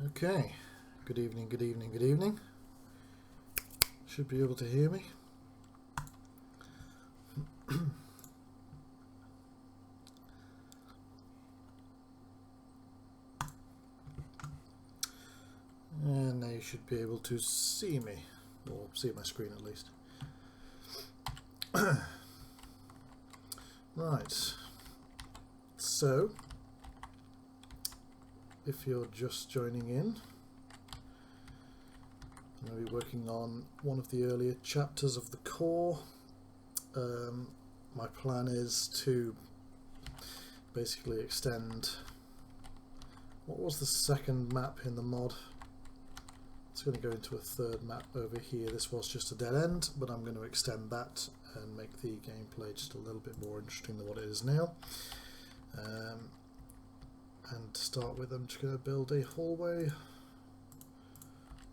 Okay, good evening, good evening, good evening. Should be able to hear me. And now you should be able to see me, or see my screen at least. Right, so if you're just joining in, I'm going to be working on one of the earlier chapters of the core. My plan is to basically extend, what was the second map in the mod? It's going to go into a third map over here. This was just a dead end, but I'm going to extend that and make the gameplay just a little bit more interesting than what it is now. And to start with, I'm just going to build a hallway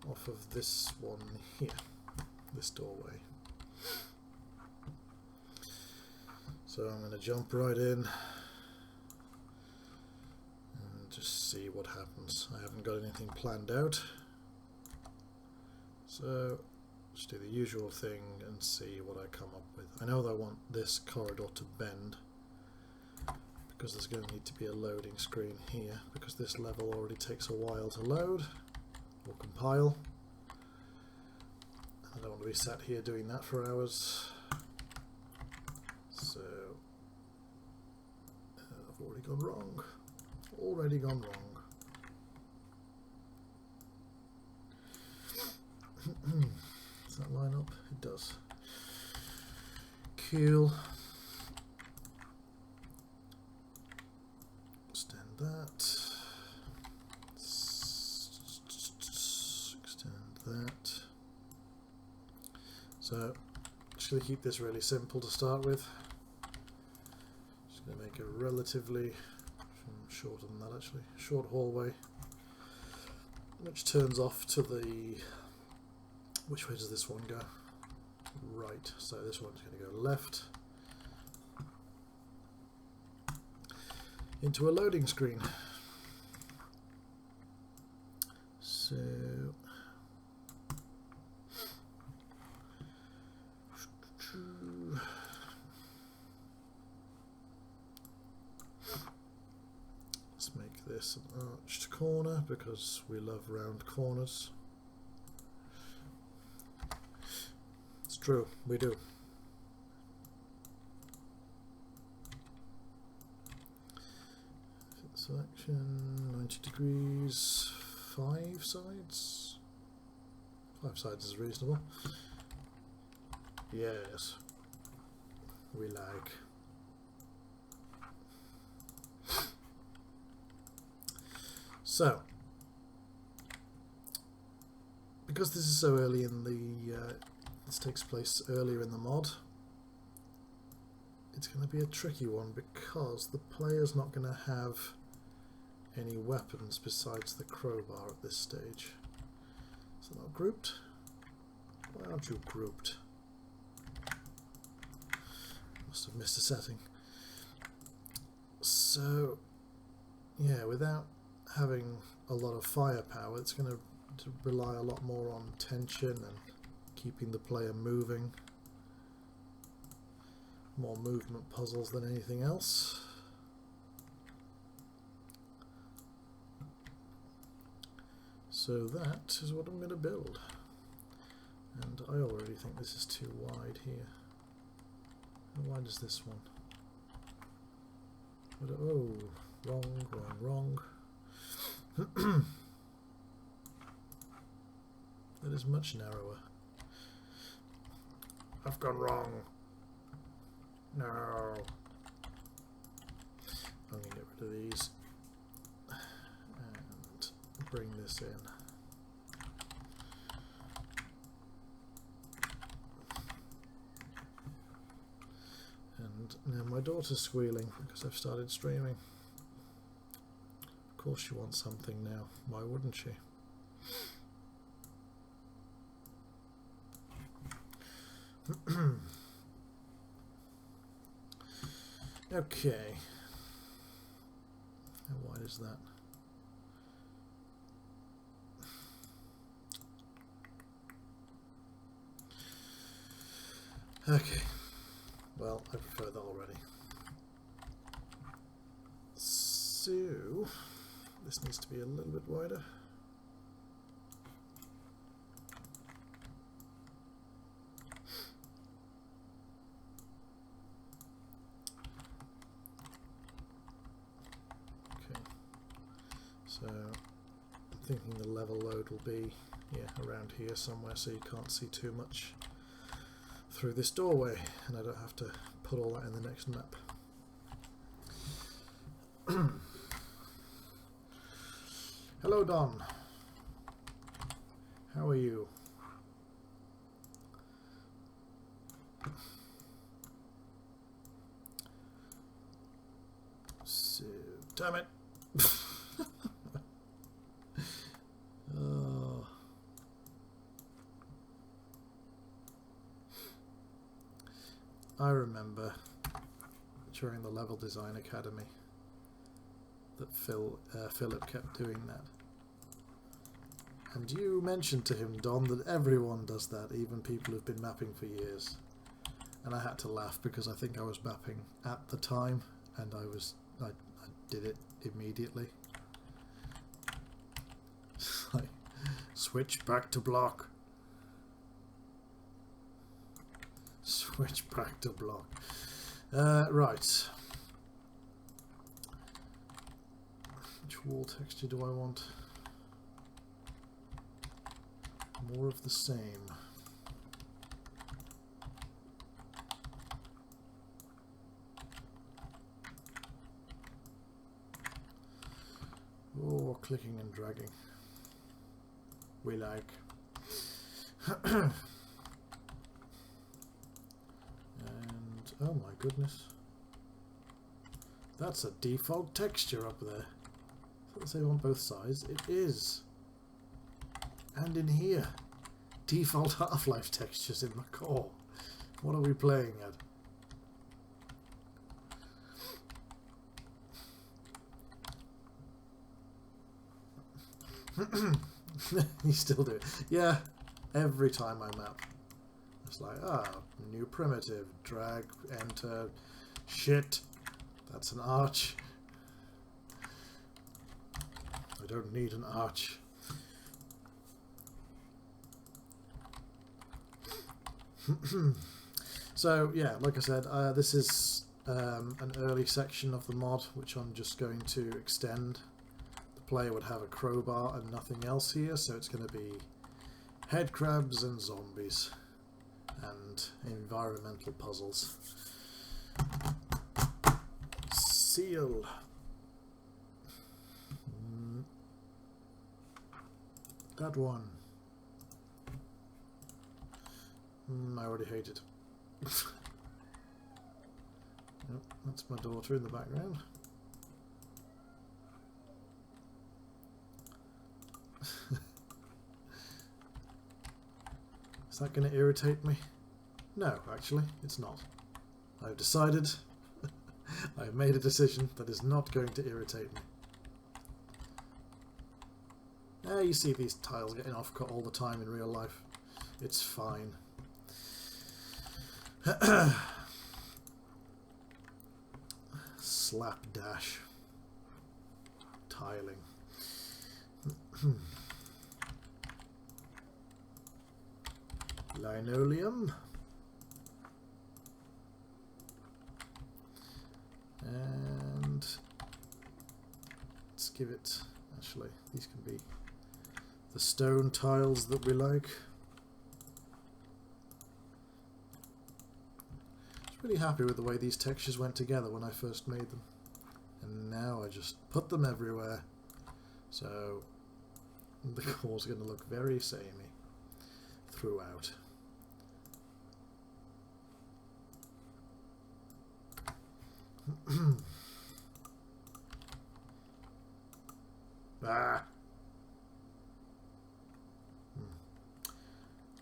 off of this one here, this doorway. So I'm going to jump right in and just see what happens. I haven't got anything planned out, so just do the usual thing and see what I come up with. I know that I want this corridor to bend because there's going to need to be a loading screen here, because this level already takes a while to load or compile. I don't want to be sat here doing that for hours. So I've already gone wrong. Already gone wrong. Does that line up? It does. Cool. Extend that. Extend that. So just going to keep this really simple to start with. Just going to make a relatively shorter than that actually, short hallway, which turns off to the, which way does this one go? Right, so this one's going to go left into a loading screen. So let's make this an arched corner because we love round corners. It's true, we do. Selection 90 degrees, 5 sides. 5 sides is reasonable. Yes, we like. So, because this is so early in the, this takes place earlier in the mod, it's going to be a tricky one because the player's not going to have any weapons besides the crowbar at this stage. Is it not grouped? Why aren't you grouped? Must have missed a setting. So, yeah, without having a lot of firepower, it's going to rely a lot more on tension and keeping the player moving. More movement puzzles than anything else. So that is what I'm going to build. And I already think this is too wide here. How wide is this one? Oh, wrong. That is much narrower. I've gone wrong. No. I'm going to get rid of these and bring this in. And now my daughter's squealing because I've started streaming. Of course she wants something now. Why wouldn't she? Okay. How wide is that? Okay, well, I prefer that already. So, this needs to be a little bit wider. Okay, so I'm thinking the level load will be, yeah, around here somewhere, so you can't see too much through this doorway, and I don't have to put all that in the next map. Hello, Don. How are you? So, damn it. Oh. I remember during the Level Design Academy that Philip kept doing that. And you mentioned to him, Don, that everyone does that, even people who've been mapping for years. And I had to laugh because I think I was mapping at the time, and I did it immediately. Like, switch back to block. Switch back to block. Right. Which wall texture do I want? More of the same. Oh, clicking and dragging. We like. And oh my goodness, that's a default texture up there. Let's say on both sides. It is. And in here, default Half-Life textures in the core. What are we playing at? You still do it. Yeah, every time I map. It's like, new primitive, drag, enter, shit, that's an arch. I don't need an arch. So yeah, like I said, this is an early section of the mod which I'm just going to extend. The player would have a crowbar and nothing else here, so it's going to be head crabs and zombies and environmental puzzles. Seal. That one. I already hate it. Yep, that's my daughter in the background. Is that going to irritate me? No, actually, it's not. I've decided, I've made a decision that is not going to irritate me. You see these tiles getting off-cut all the time in real life. It's fine. Slapdash. Tiling. Linoleum. And let's give it, actually, these can be the stone tiles that we like. I was really happy with the way these textures went together when I first made them. And now I just put them everywhere. So the core's going to look very samey throughout.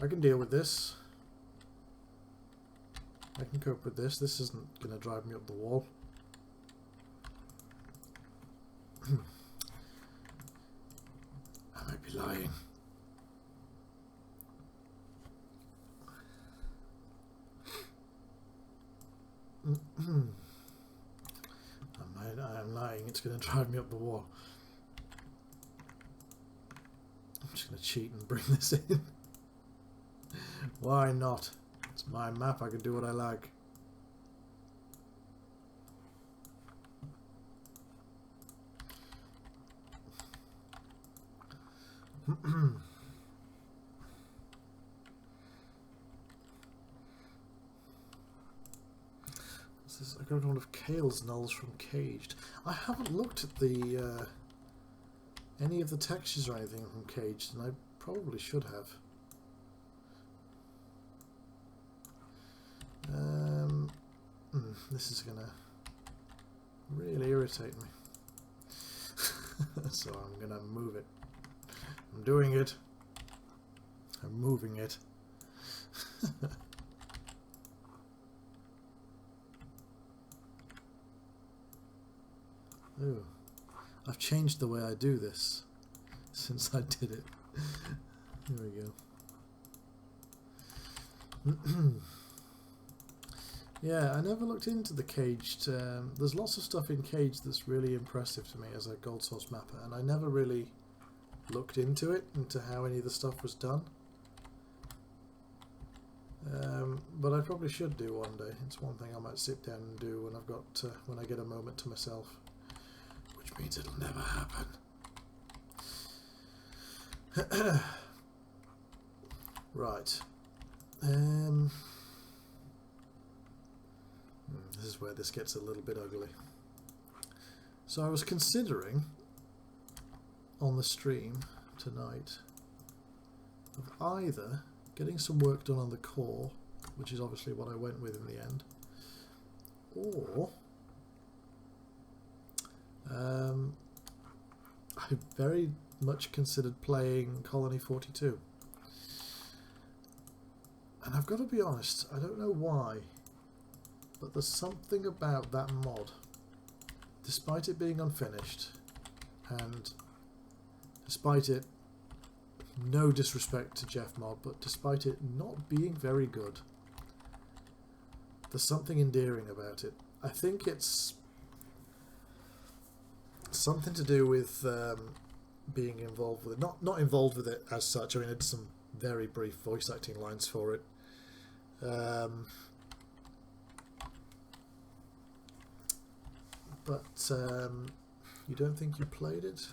I can deal with this. I can cope with this. This isn't going to drive me up the wall. I might be lying. it's going to drive me up the wall. I'm just going to cheat and bring this in. Why not? It's my map, I can do what I like. I got one of Kale's nulls from Caged. I haven't looked at the any of the textures or anything from Caged, and I probably should have. This is gonna really irritate me. So I'm gonna move it. I'm doing it. I'm moving it. Ooh, I've changed the way I do this since I did it. There we go. Yeah, I never looked into the Caged. There's lots of stuff in Caged that's really impressive to me as a Gold Source mapper, and I never really looked into it, into how any of the stuff was done. But I probably should do one day. It's one thing I might sit down and do when I've got when I get a moment to myself, which means it'll never happen. Right. This is where this gets a little bit ugly. So I was considering on the stream tonight of either getting some work done on the core, which is obviously what I went with in the end, or I very much considered playing Colony 42. And I've got to be honest, I don't know why, but there's something about that mod, despite it being unfinished, and despite it, no disrespect to Jeff Mod, but despite it not being very good, there's something endearing about it. I think it's something to do with being involved with it. Not involved with it as such. I mean, I did some very brief voice acting lines for it. But you don't think you played it?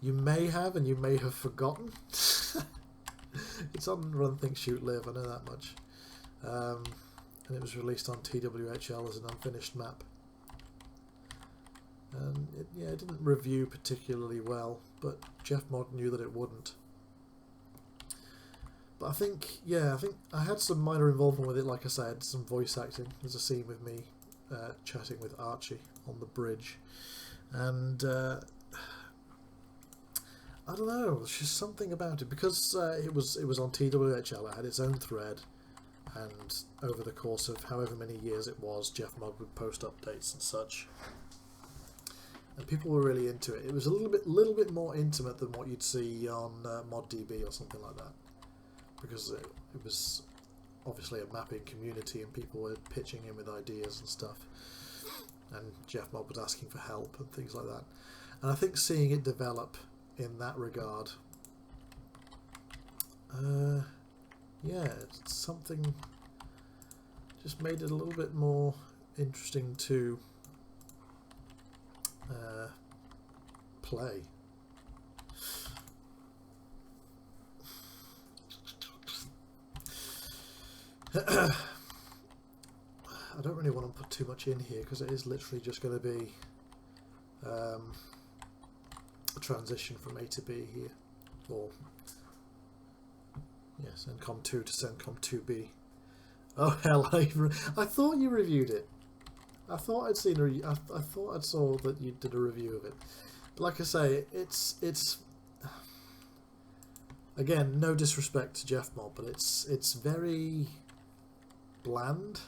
You may have, and you may have forgotten. It's on Run, Think, Shoot, Live, I know that much. And it was released on TWHL as an unfinished map. And it didn't review particularly well, but Jeff Mod knew that it wouldn't. But I think I had some minor involvement with it. Like I said, some voice acting. There's a scene with me chatting with Archie on the bridge, and I don't know, there's just something about it, because it was on TWHL, it had its own thread, and over the course of however many years it was, Jeff Mod would post updates and such, and people were really into it. It was a little bit more intimate than what you'd see on ModDB or something like that, because it was obviously a mapping community and people were pitching in with ideas and stuff, and Jeff Mod was asking for help and things like that. And I think seeing it develop in that regard, it's something just made it a little bit more interesting to play. I don't really want to put too much in here because it is literally just going to be a transition from A to B here, or yes, CENTCOM 2 to CENTCOM 2B. Oh hell! I thought you reviewed it. I thought I'd seen I thought I saw that you did a review of it. But like I say, it's again, no disrespect to Jeff Mod, but it's very bland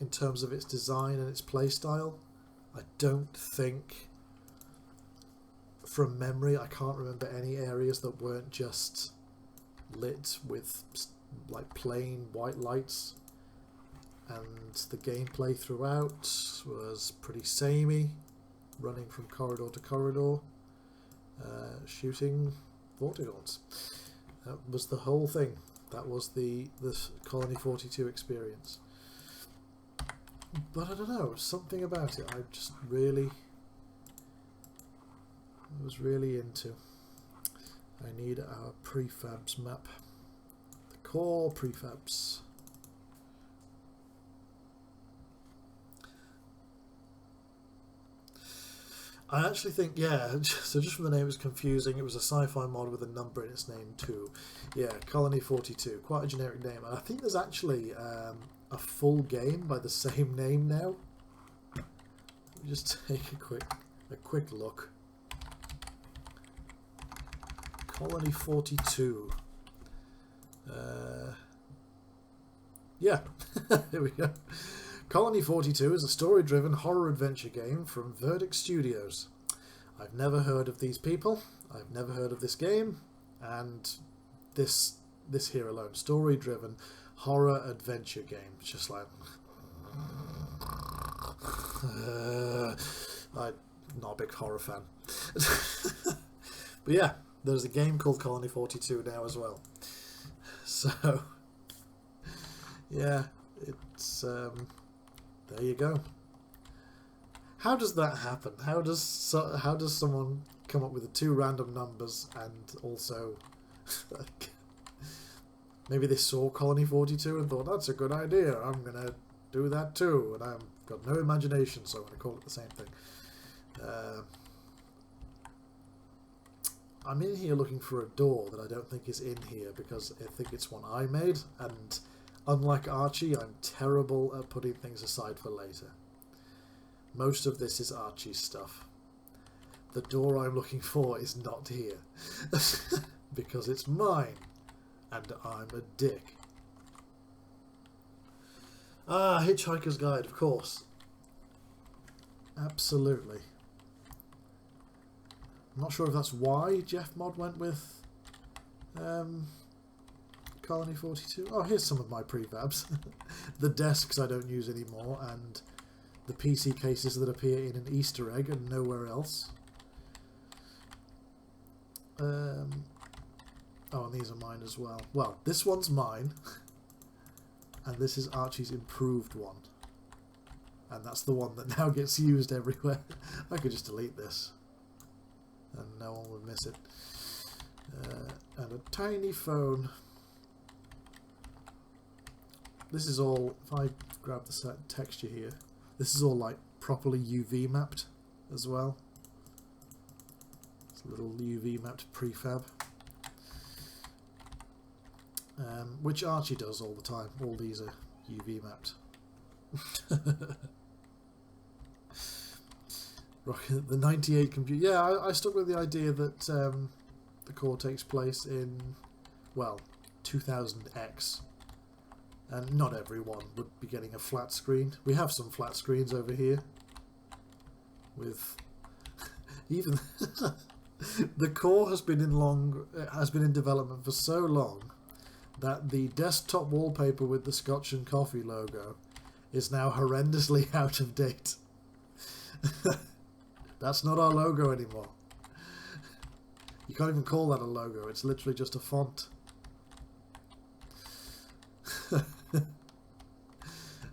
in terms of its design and its play style. I don't think, from memory, I can't remember any areas that weren't just lit with like plain white lights, and the gameplay throughout was pretty samey, running from corridor to corridor, shooting Vortigaunts. That was the whole thing. That was the Colony 42 experience. But I don't know, something about it I just really was really into. I need our prefabs map. The core prefabs. I actually think, yeah, so just from the name it was confusing. It was a sci-fi mod with a number in its name too. Yeah, Colony 42, quite a generic name. And I think there's actually a full game by the same name now. Let me just take a quick look. Colony 42. Yeah, here we go. Colony 42 is a story-driven horror adventure game from Verdict Studios. I've never heard of these people, I've never heard of this game, and this here alone. Story-driven horror adventure game. It's just like... I'm not a big horror fan. But yeah, there's a game called Colony 42 now as well. So, yeah, it's... there you go. How does that happen? How does someone come up with the two random numbers and also like, maybe they saw Colony 42 and thought that's a good idea. I'm gonna do that too, and I've got no imagination, so I'm gonna call it the same thing. I'm in here looking for a door that I don't think is in here because I think it's one I made, and unlike Archie, I'm terrible at putting things aside for later. Most of this is Archie's stuff. The door I'm looking for is not here. Because it's mine. And I'm a dick. Ah, Hitchhiker's Guide, of course. Absolutely. I'm not sure if that's why Jeff Mod went with Colony 42. Oh, here's some of my prefabs. The desks I don't use anymore, and the PC cases that appear in an Easter egg and nowhere else. Oh, and these are mine as well. Well, this one's mine, and this is Archie's improved one. And that's the one that now gets used everywhere. I could just delete this, and no one would miss it. And a tiny phone. This is all, if I grab the set texture here, this is all like properly UV mapped as well. It's a little UV mapped prefab. Which Archie does all the time. All these are UV mapped. The 98 computer. Yeah, I stuck with the idea that the core takes place in, well, 2000X. And not everyone would be getting a flat screen. We have some flat screens over here. With even the core has been in development for so long that the desktop wallpaper with the Scotch and Coffee logo is now horrendously out of date. That's not our logo anymore. You can't even call that a logo. It's literally just a font.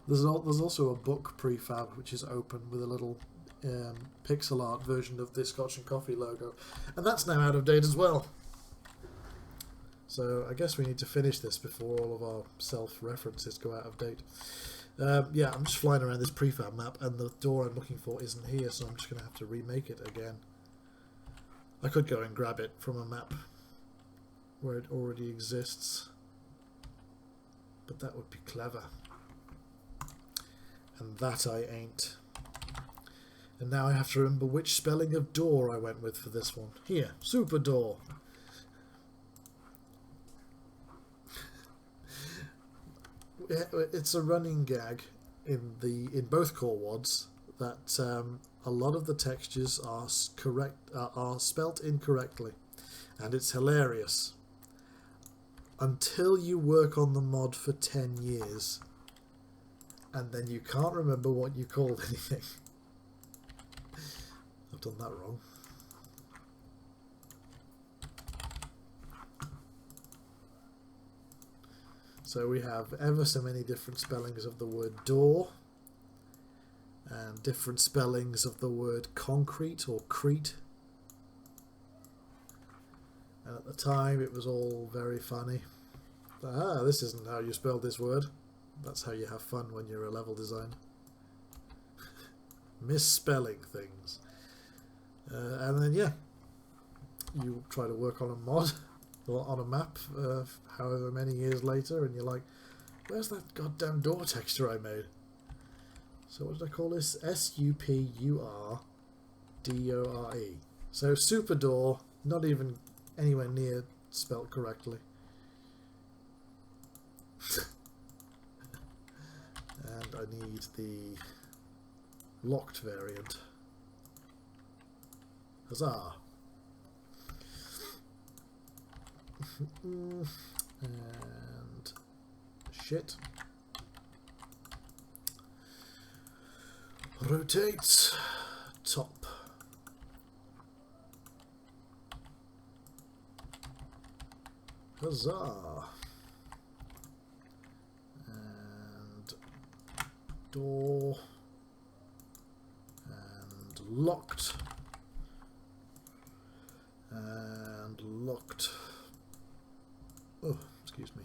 There's also a book prefab which is open with a little pixel art version of the Scotch and Coffee logo, and that's now out of date as well. So I guess we need to finish this before all of our self-references go out of date. Yeah, I'm just flying around this prefab map, and the door I'm looking for isn't here, so I'm just going to have to remake it again. I could go and grab it from a map where it already exists, but that would be clever. And that I ain't. And now I have to remember which spelling of door I went with for this one. Here, super door. It's a running gag in both core WODs that a lot of the textures are spelt incorrectly, and it's hilarious until you work on the mod for 10 years. And then you can't remember what you called anything. I've done that wrong. So we have ever so many different spellings of the word door, and different spellings of the word concrete or crete. And at the time it was all very funny. Ah, this isn't how you spell this word. That's how you have fun when you're a level designer. Misspelling things. And then, yeah, you try to work on a mod or on a map however many years later, and you're like, where's that goddamn door texture I made? So what did I call this? Supurdore. So super door, not even anywhere near spelt correctly. And I need the locked variant. Huzzah! And shit. Rotate top. Huzzah! And door and locked and locked. Oh, excuse me.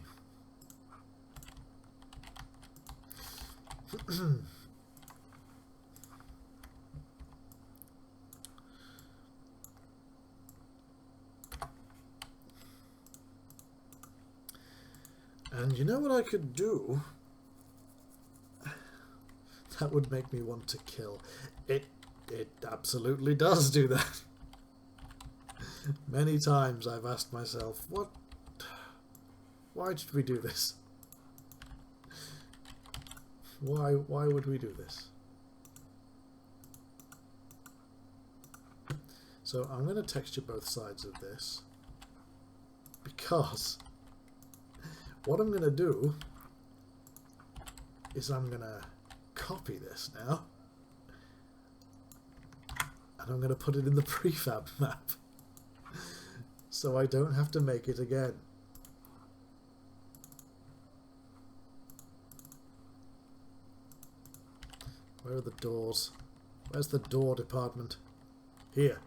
And you know what I could do? That would make me want to kill. It absolutely does do that. Many times I've asked myself, why did we do this? Why would we do this? So I'm going to texture both sides of this, because what I'm going to do is I'm going to copy this now, and I'm going to put it in the prefab map so I don't have to make it again. Where are the doors? Where's the door department? Here.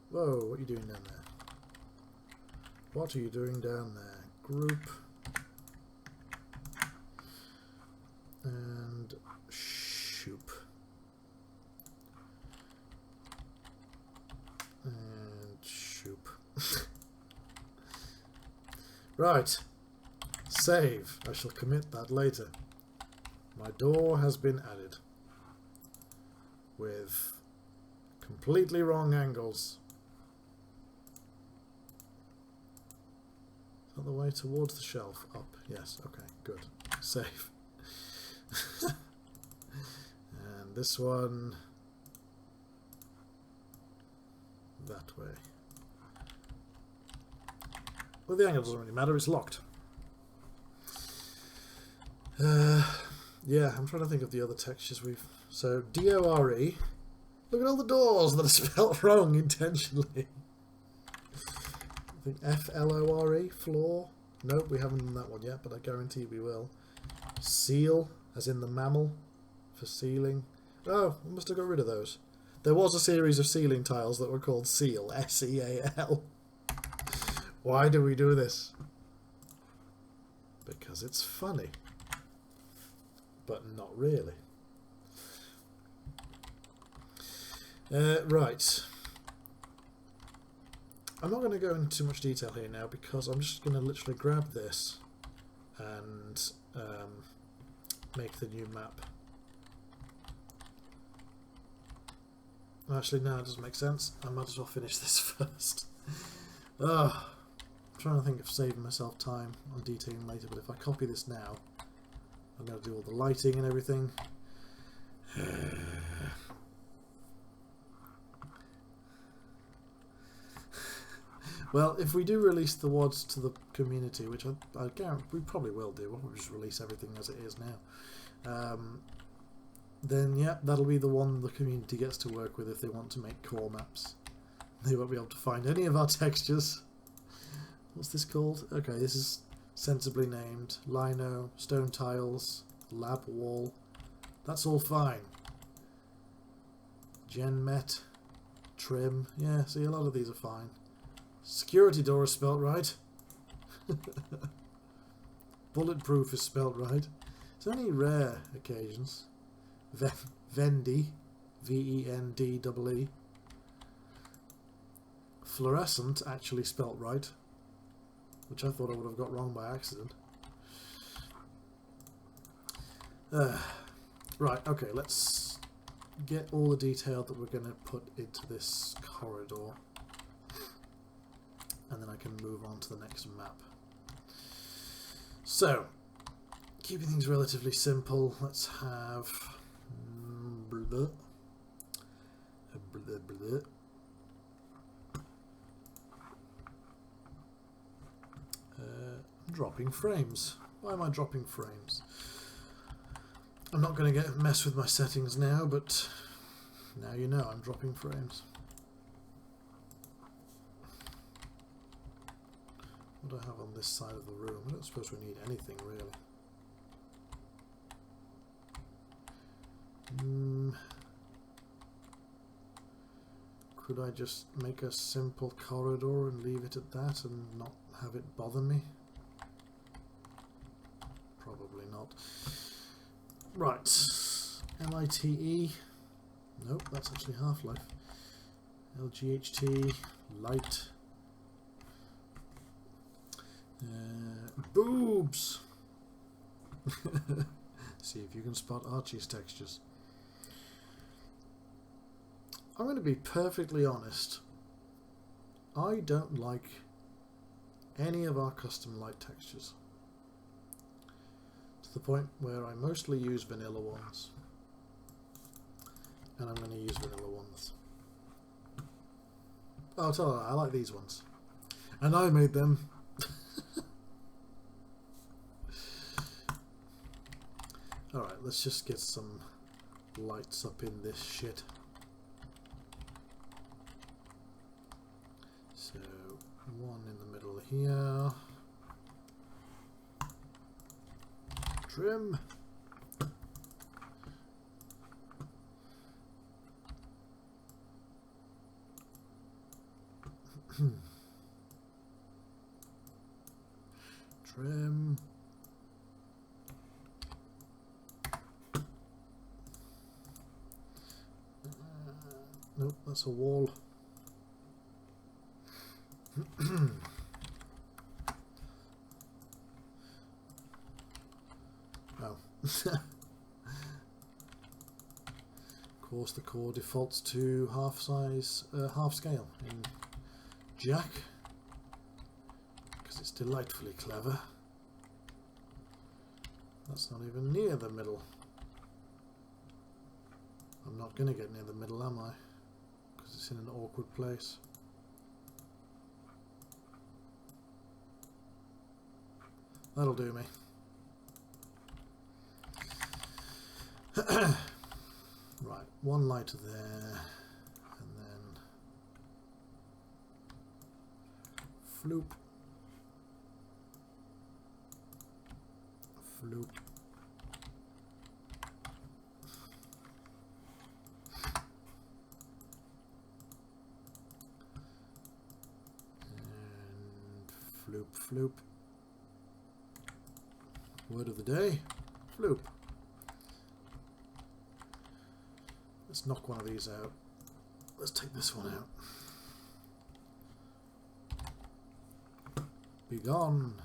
Whoa, what are you doing down there? What are you doing down there? Group. And shoop. And shoop. Right. Save. I shall commit that later. My door has been added. With completely wrong angles. Is that the way towards the shelf? Up. Yes. Okay. Good. Save. And this one that way. Well, the angle doesn't really matter. It's locked. Yeah, I'm trying to think of the other textures we've... So, DORE. Look at all the doors that are spelled wrong intentionally. I think FLORE, floor. Nope, we haven't done that one yet, but I guarantee we will. Seal, as in the mammal, for sealing. Oh, I must have got rid of those. There was a series of ceiling tiles that were called Seal, S-E-A-L. Why do we do this? Because it's funny. But not really. Right. I'm not going to go into too much detail here now, because I'm just going to literally grab this and make the new map. Actually, no, it doesn't make sense. I might as well finish this first. I'm trying to think of saving myself time on detailing later, but if I copy this now, I'm going to do all the lighting and everything. Well, if we do release the WODs to the community, which I guarantee we probably will do, we'll just release everything as it is now. Then yeah, that'll be the one the community gets to work with if they want to make core maps. They won't be able to find any of our textures. What's this called? Okay, this is sensibly named. Lino, stone tiles, lab wall. That's all fine. GenMet, trim. Yeah, see, a lot of these are fine. Security door is spelt right. Bulletproof is spelt right. It's only rare occasions. Vendy, V-E-N-D-E-E. Fluorescent actually spelt right, which I thought I would have got wrong by accident. Right, okay, let's get all the detail that we're going to put into this corridor, and then I can move on to the next map. So, keeping things relatively simple, let's have I'm dropping frames. Why am I dropping frames? I'm not going to mess with my settings now, but now you know I'm dropping frames. What do I have on this side of the room? I don't suppose we need anything really. Could I just make a simple corridor and leave it at that and not have it bother me? Probably not. Right. LITE. Nope, that's actually Half-Life. LGHT. Light. Boobs! See if you can spot Archie's textures. I'm going to be perfectly honest. I don't like any of our custom light textures, to the point where I mostly use vanilla ones, and I'm going to use vanilla ones. Oh, I'll tell you, I like these ones, and I made them. Alright, let's just get some lights up in this shit. So, one in the middle here. Trim. Trim. Nope, that's a wall. Oh. Of course, the core defaults to half size, half scale in Jack, because it's delightfully clever. That's not even near the middle. I'm not going to get near the middle, am I? Because it's in an awkward place. That'll do me. Right, one light there, and then floop, floop. And floop, floop. Word of the day, floop. Let's knock one of these out. Let's take this one out. Be gone.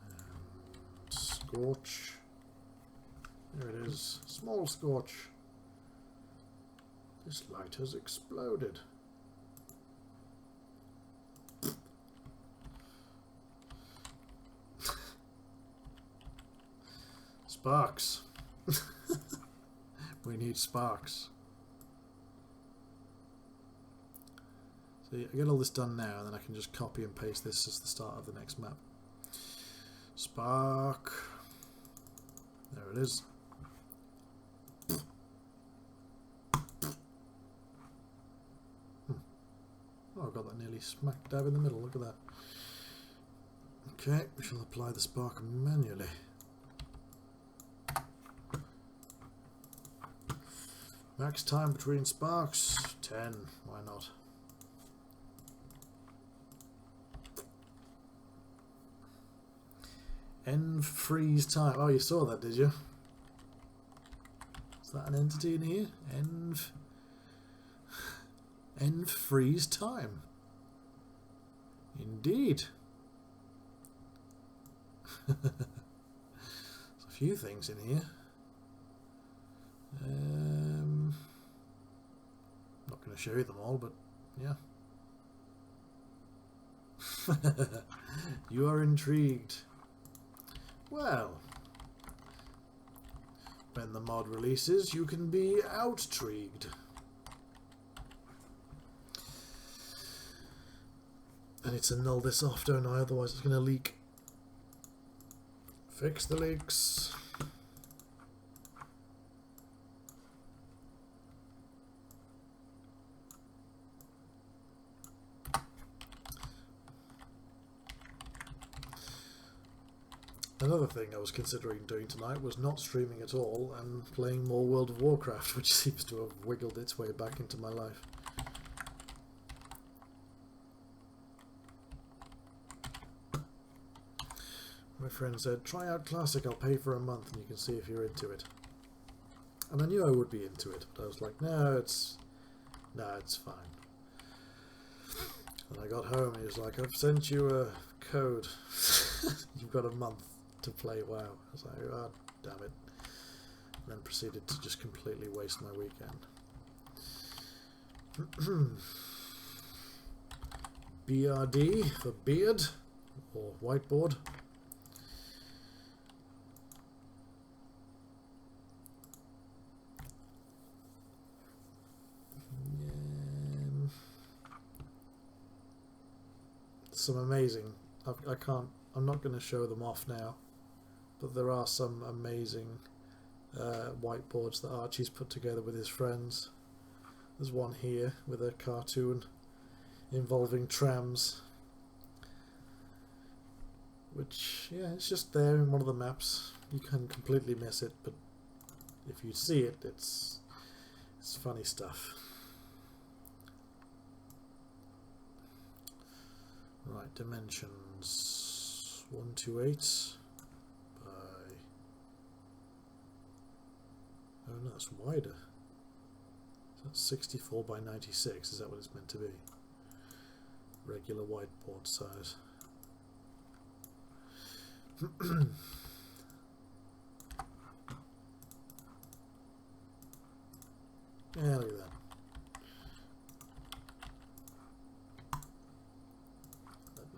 And scorch. There it is. Small scorch. This light has exploded. Sparks. We need sparks. So I get all this done now, and then I can just copy and paste this as the start of the next map. Spark. There it is. Oh, I got that nearly smack dab in the middle. Look at that. Okay, we shall apply the spark manually. Max time between sparks, 10. Why not? End freeze time. Oh, you saw that, did you? Is that an entity in here? End freeze time. Indeed. There's a few things in here. Not going to show you them all, but yeah. You are intrigued. Well, when the mod releases, you can be outrigued. I need to null this off, don't I? Otherwise it's going to leak. Fix the leaks. Another thing I was considering doing tonight was not streaming at all and playing more World of Warcraft, which seems to have wiggled its way back into my life. My friend said, try out Classic, I'll pay for a month and you can see if you're into it. And I knew I would be into it, but I was like, no, it's fine. And I got home and he was like, I've sent you a code. You've got a month to play WoW. I was like, oh, damn it. And then proceeded to just completely waste my weekend. BRD for beard or whiteboard. Some amazing. I'm not going to show them off now, but there are some amazing whiteboards that Archie's put together with his friends. There's one here with a cartoon involving trams, which, yeah, it's just there in one of the maps. You can completely miss it, but if you see it, it's funny stuff. Right, dimensions 128 by... Oh no, that's wider. So that's 64 by 96, is that what it's meant to be? Regular whiteboard size. Yeah, look at that.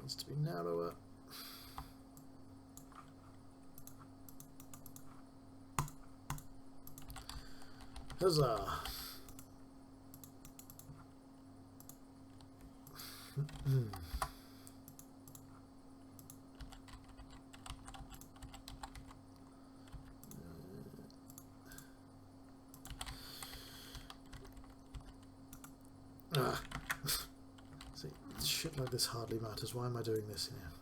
Needs to be narrower. Huzzah! See, shit like this hardly matters. Why am I doing this in here?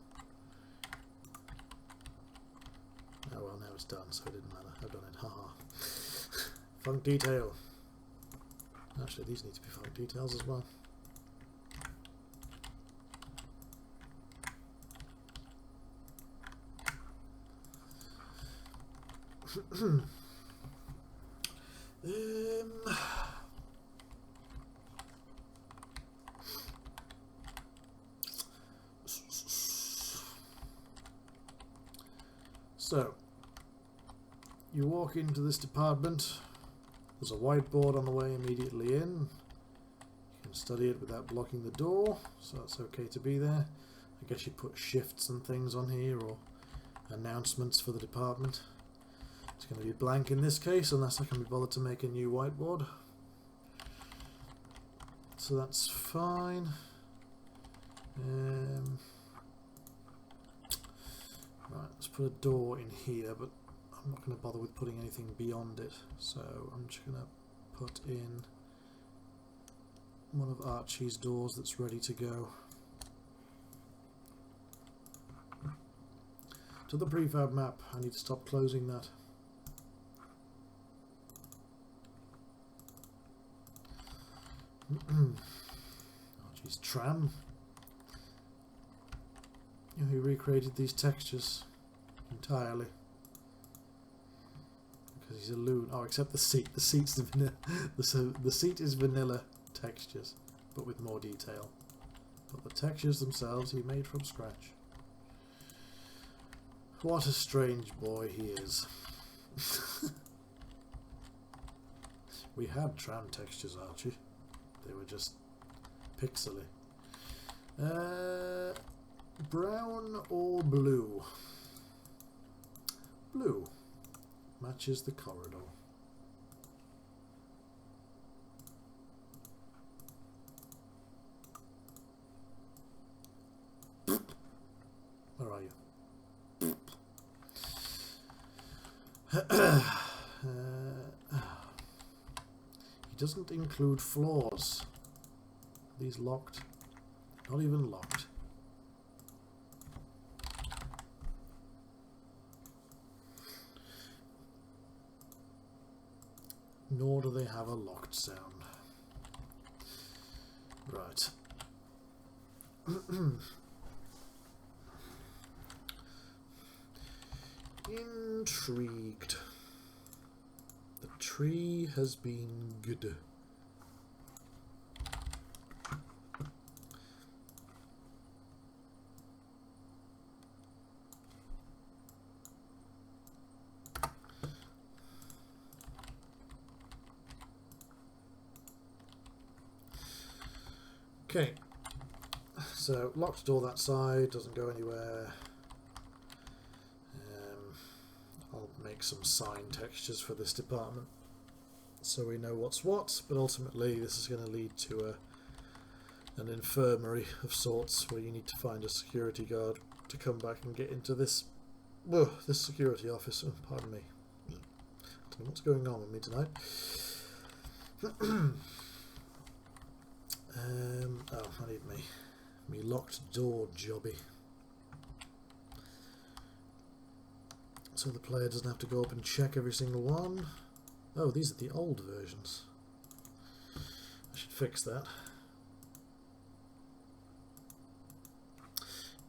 Oh well, now it's done, so it didn't matter. I've done it. Haha. Funk detail. Actually, these need to be funk details as well. So, you walk into this department, there's a whiteboard on the way immediately in. You can study it without blocking the door, so that's okay to be there. I guess you put shifts and things on here, or announcements for the department. It's going to be blank in this case, unless I can be bothered to make a new whiteboard. So that's fine. Right, let's put a door in here, but I'm not going to bother with putting anything beyond it, so I'm just going to put in one of Archie's doors that's ready to go. To the prefab map. I need to stop closing that. Archie's tram. You know, he recreated these textures entirely because he's a loon. Oh, except the seat. The seat's the vanilla. The seat is vanilla textures, but with more detail. But the textures themselves he made from scratch. What a strange boy he is. We had tram textures, Archie. They were just pixely. Brown or blue? Blue. Matches the corridor. Where are you? He doesn't include floors. These locked? Not even locked. Nor do they have a locked sound. Right. Intrigued. The tree has been good. Okay, so locked door that side, doesn't go anywhere. I'll make some sign textures for this department so we know what's what, but ultimately this is going to lead to an infirmary of sorts where you need to find a security guard to come back and get into this security office. Oh, pardon me. I don't know what's going on with me tonight. I need me locked door jobby. So the player doesn't have to go up and check every single one. Oh, these are the old versions. I should fix that.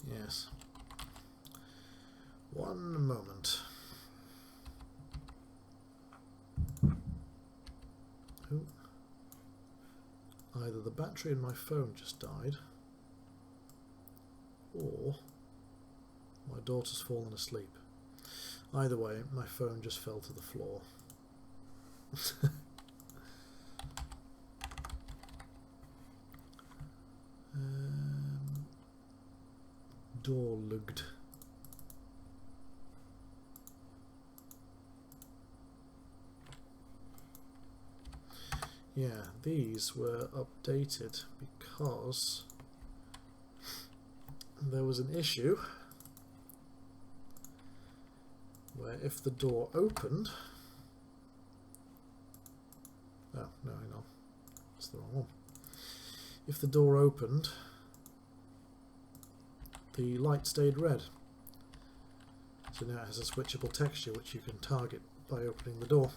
Yes. One moment. Oh. Either the battery in my phone just died, or my daughter's fallen asleep. Either way, my phone just fell to the floor. Door lugged. Yeah, these were updated because there was an issue where if the door opened... Oh, no, hang on. That's the wrong one. If the door opened, the light stayed red. So now it has a switchable texture which you can target by opening the door.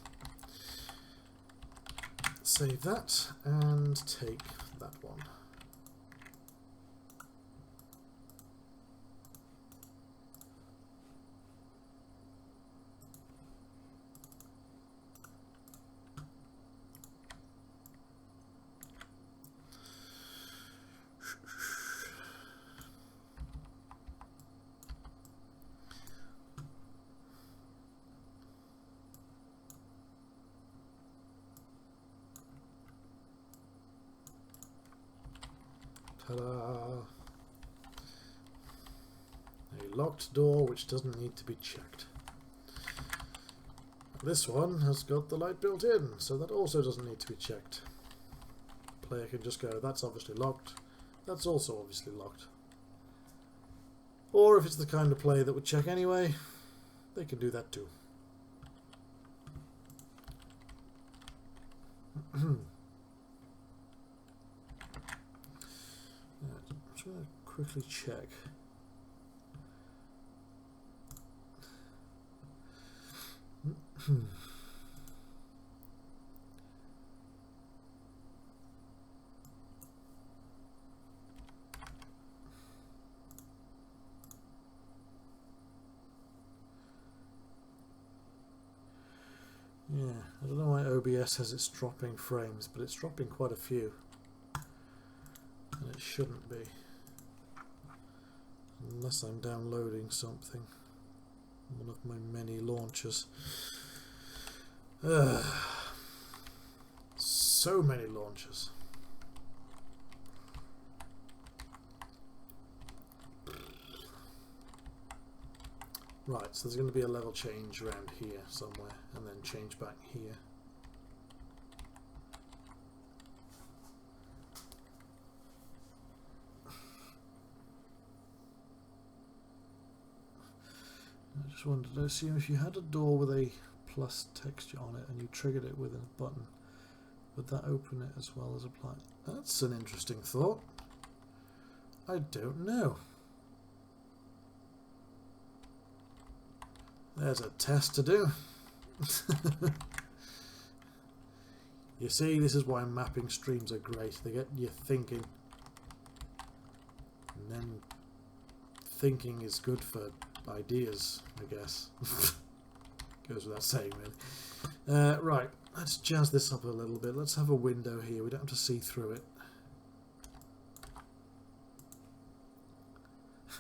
Save that and take that one. Ta-da! A locked door which doesn't need to be checked. This one has got the light built in, so that also doesn't need to be checked. The player can just go, that's obviously locked, that's also obviously locked. Or if it's the kind of player that would check anyway, they can do that too. I'm just going to quickly check. Yeah, I don't know why OBS has its dropping frames, but it's dropping quite a few. And it shouldn't be. Unless I'm downloading something. One of my many launchers. So many launchers. Right, so there's going to be a level change around here somewhere, and then change back here. I just wanted to assume if you had a door with a plus texture on it and you triggered it with a button, would that open it as well as apply? That's an interesting thought. I don't know. There's a test to do. You see, this is why mapping streams are great. They get you thinking. And then thinking is good for ideas, I guess. Goes without saying, really. Right, let's jazz this up a little bit. Let's have a window here. We don't have to see through it.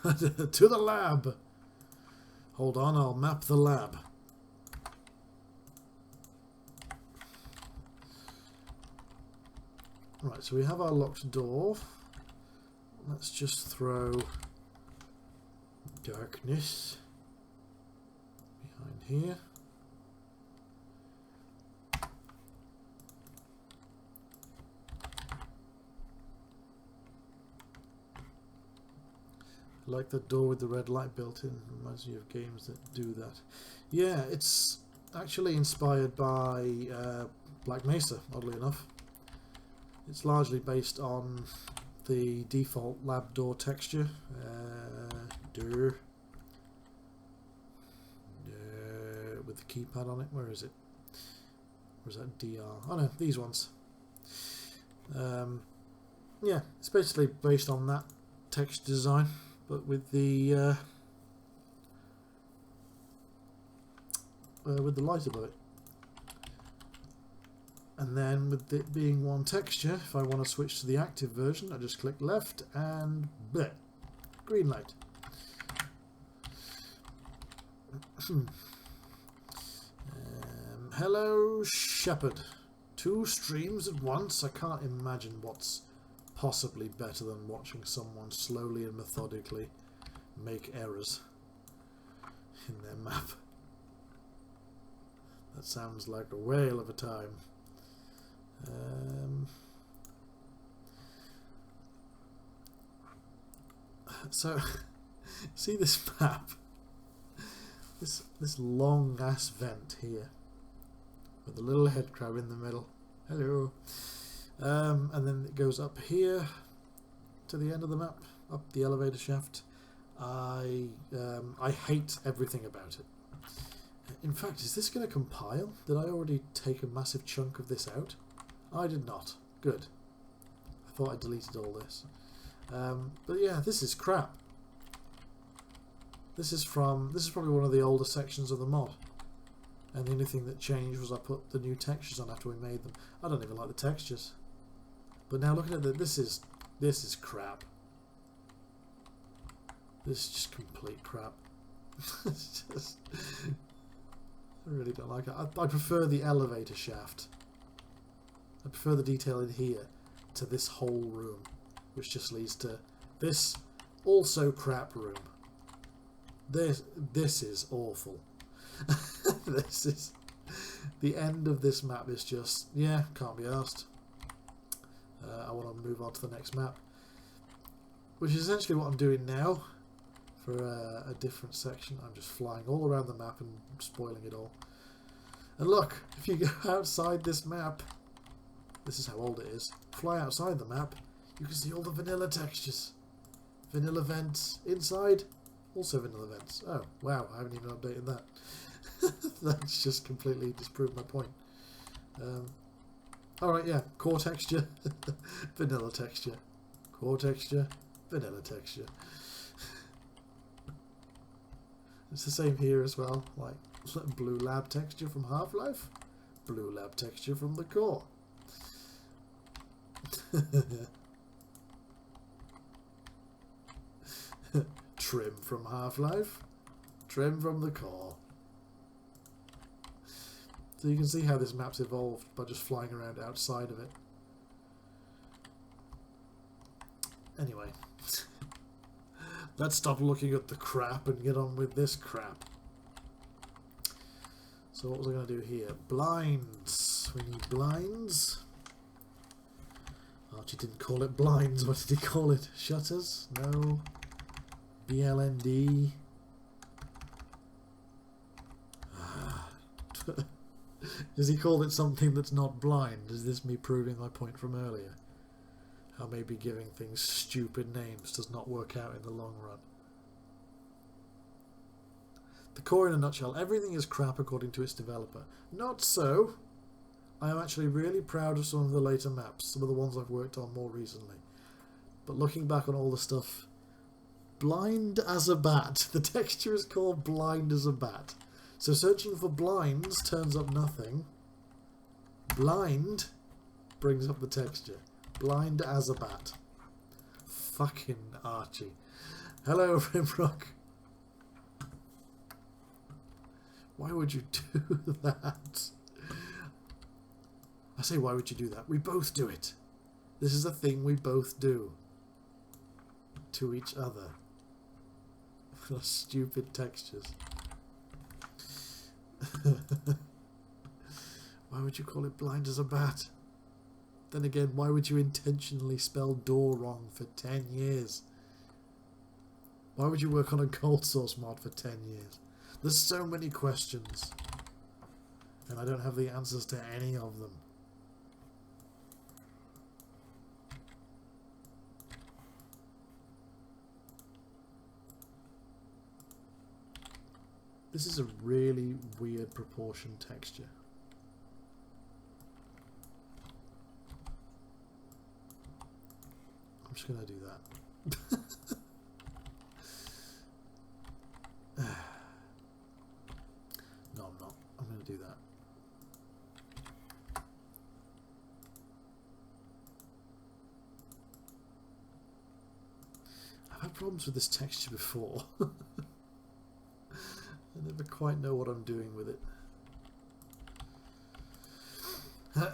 To the lab! Hold on, I'll map the lab. Right, so we have our locked door. Let's just throw darkness behind here. I like the door with the red light built in. Reminds me of games that do that. Yeah, it's actually inspired by Black Mesa, oddly enough. It's largely based on the default lab door texture. With the keypad on it. Where is it? Or is that DR? Oh no, these ones. Yeah, it's basically based on that text design, but with the light above it. And then with it being one texture, if I want to switch to the active version, I just click left and bleh, green light. Hello, Shepherd. 2 streams at once. I can't imagine what's possibly better than watching someone slowly and methodically make errors in their map. That sounds like a whale of a time. So, see this map? This long ass vent here with a little head crab in the middle. Hello. And then it goes up here to the end of the map, up the elevator shaft. I hate everything about it. In fact, is this going to compile? Did I already take a massive chunk of this out? I did not. Good. I thought I deleted all this. But yeah, this is crap. This is probably one of the older sections of the mod. And the only thing that changed was I put the new textures on after we made them. I don't even like the textures. But now looking at this is crap. This is just complete crap. It's just, I really don't like it. I prefer the elevator shaft. I prefer the detail in here to this whole room, which just leads to this also crap room. This is awful. This is the end of this map. Is just, yeah, can't be asked. I want to move on to the next map, which is essentially what I'm doing now. for a different section. I'm just flying all around the map and spoiling it all. And look, if you go outside this map, this is how old it is, fly outside the map, you can see all the vanilla textures. Vanilla vents inside, also vanilla vents. Oh, wow, I haven't even updated that. That's just completely disproved my point. Alright, yeah, core texture, vanilla texture. Core texture, vanilla texture. It's the same here as well, like blue lab texture from Half-Life, blue lab texture from the core. Trim from Half-Life, trim from the core. So you can see how this map's evolved by just flying around outside of it. Anyway, let's stop looking at the crap and get on with this crap. So what was I going to do here? Blinds. We need blinds. Archie didn't call it blinds. What did he call it? Shutters? No. BLND. Does he call it something that's not blind? Is this me proving my point from earlier? How maybe giving things stupid names does not work out in the long run. The core in a nutshell. Everything is crap according to its developer. Not so. I am actually really proud of some of the later maps, some of the ones I've worked on more recently. But looking back on all the stuff, blind as a bat. The texture is called blind as a bat. So searching for blinds turns up nothing. Blind brings up the texture. Blind as a bat. Fucking Archie. Hello, Rimrock. Why would you do that? I say, why would you do that? We both do it. This is a thing we both do. To each other. Stupid textures. Why would you call it blind as a bat? Then again, why would you intentionally spell door wrong for 10 years? Why would you work on a cold source mod for 10 years? There's so many questions. And I don't have the answers to any of them. This is a really weird proportion texture. I'm just going to do that. No, I'm not. I'm going to do that. I've had problems with this texture before. I never quite know what I'm doing with it. Do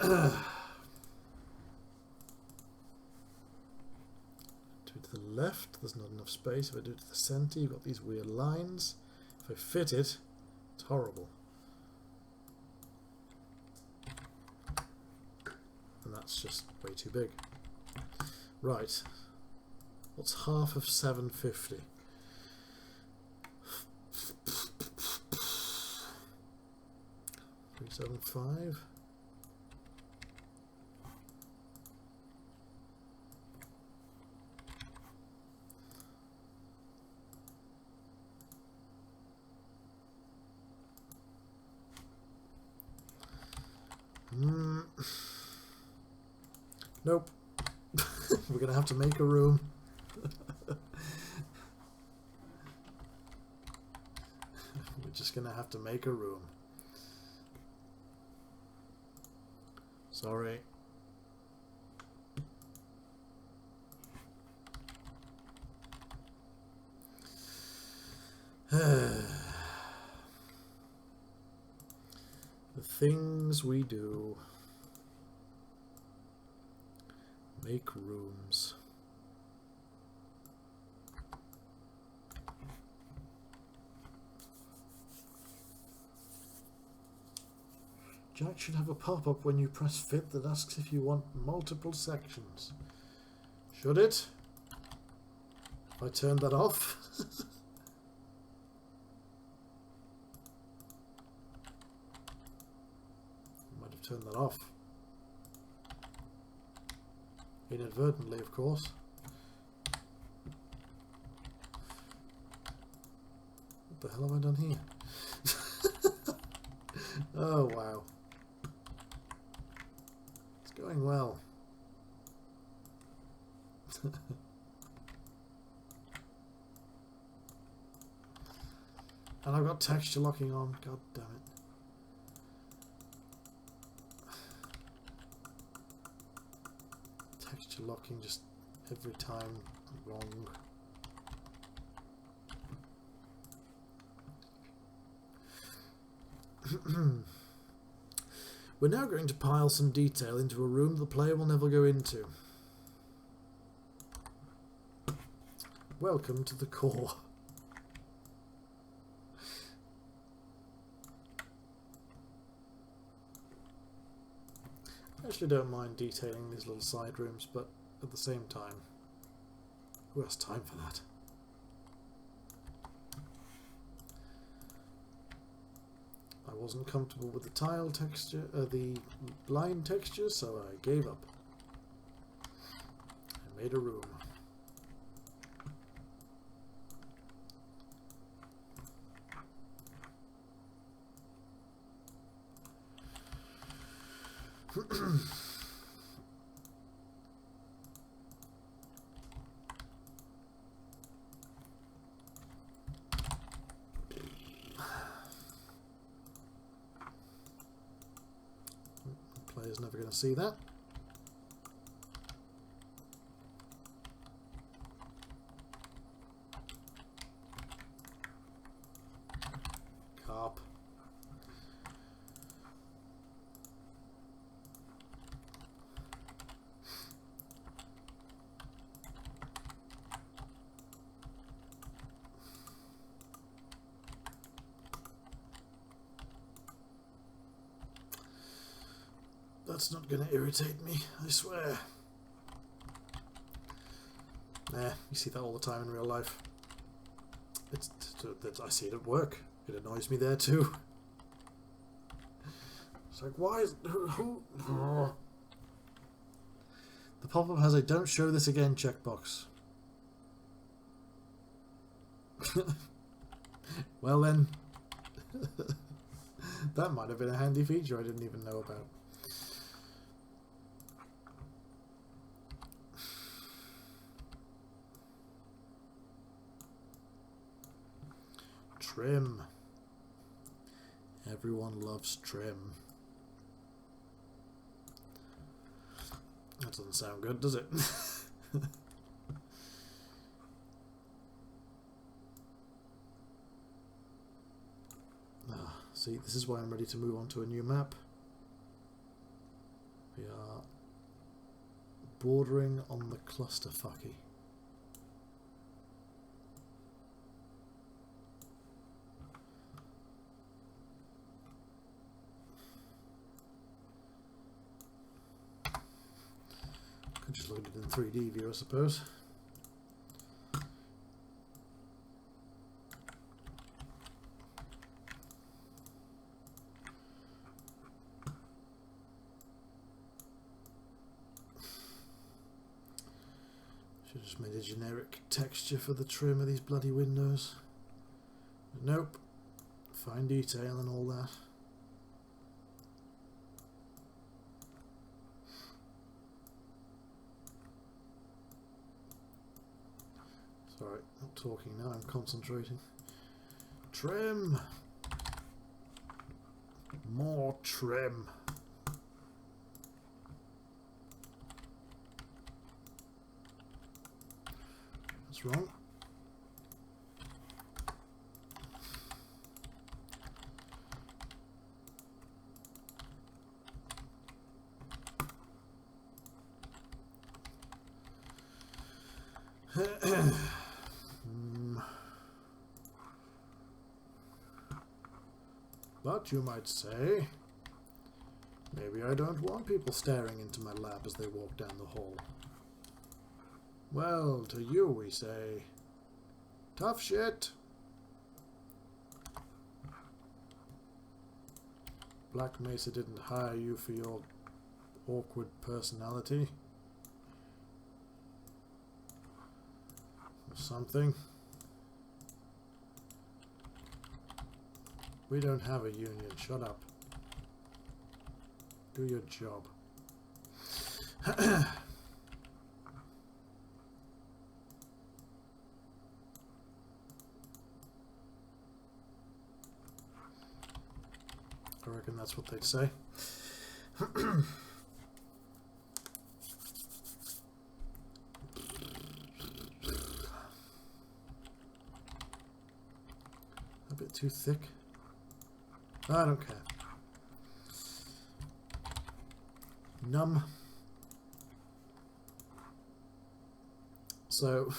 it to the left, there's not enough space. If I do it to the centre, you've got these weird lines. If I fit it, it's horrible. And that's just way too big. Right. What's half of 750? 375. Nope. We're gonna have to make a room. We're just gonna have to make a room. Sorry. The things we do. Make rooms. Jack should have a pop-up when you press fit that asks if you want multiple sections. Should it? If I turn that off? turn that off. Inadvertently, of course. What the hell have I done here? Oh, wow. It's going well. And I've got texture locking on. God damn it. Texture locking just every time wrong. We're now going to pile some detail into a room the player will never go into. Welcome to the core. I actually don't mind detailing these little side rooms, but at the same time, who has time for that? I wasn't comfortable with the tile texture, the line texture, so I gave up. I made a room. Player's never going to see that. Carp. That's not going to irritate me, I swear. Nah, you see that all the time in real life. I see it at work. It annoys me there too. It's like, why is... who? The pop-up has a "Don't show this again" checkbox. Well then. That might have been a handy feature I didn't even know about. Trim. Everyone loves trim. That doesn't sound good, does it? See, this is why I'm ready to move on to a new map. We are bordering on the clusterfucky. Could just look at it in 3D view, I suppose. Should have just made a generic texture for the trim of these bloody windows. But nope. Fine detail and all that. Sorry, not talking now, I'm concentrating. Trim! More trim! What's wrong? But you might say, maybe I don't want people staring into my lab as they walk down the hall. Well, to you we say, tough shit. Black Mesa didn't hire you for your awkward personality. Or something. We don't have a union. Shut up. Do your job. I reckon that's what they'd say. A bit too thick. I don't care. Numb. So,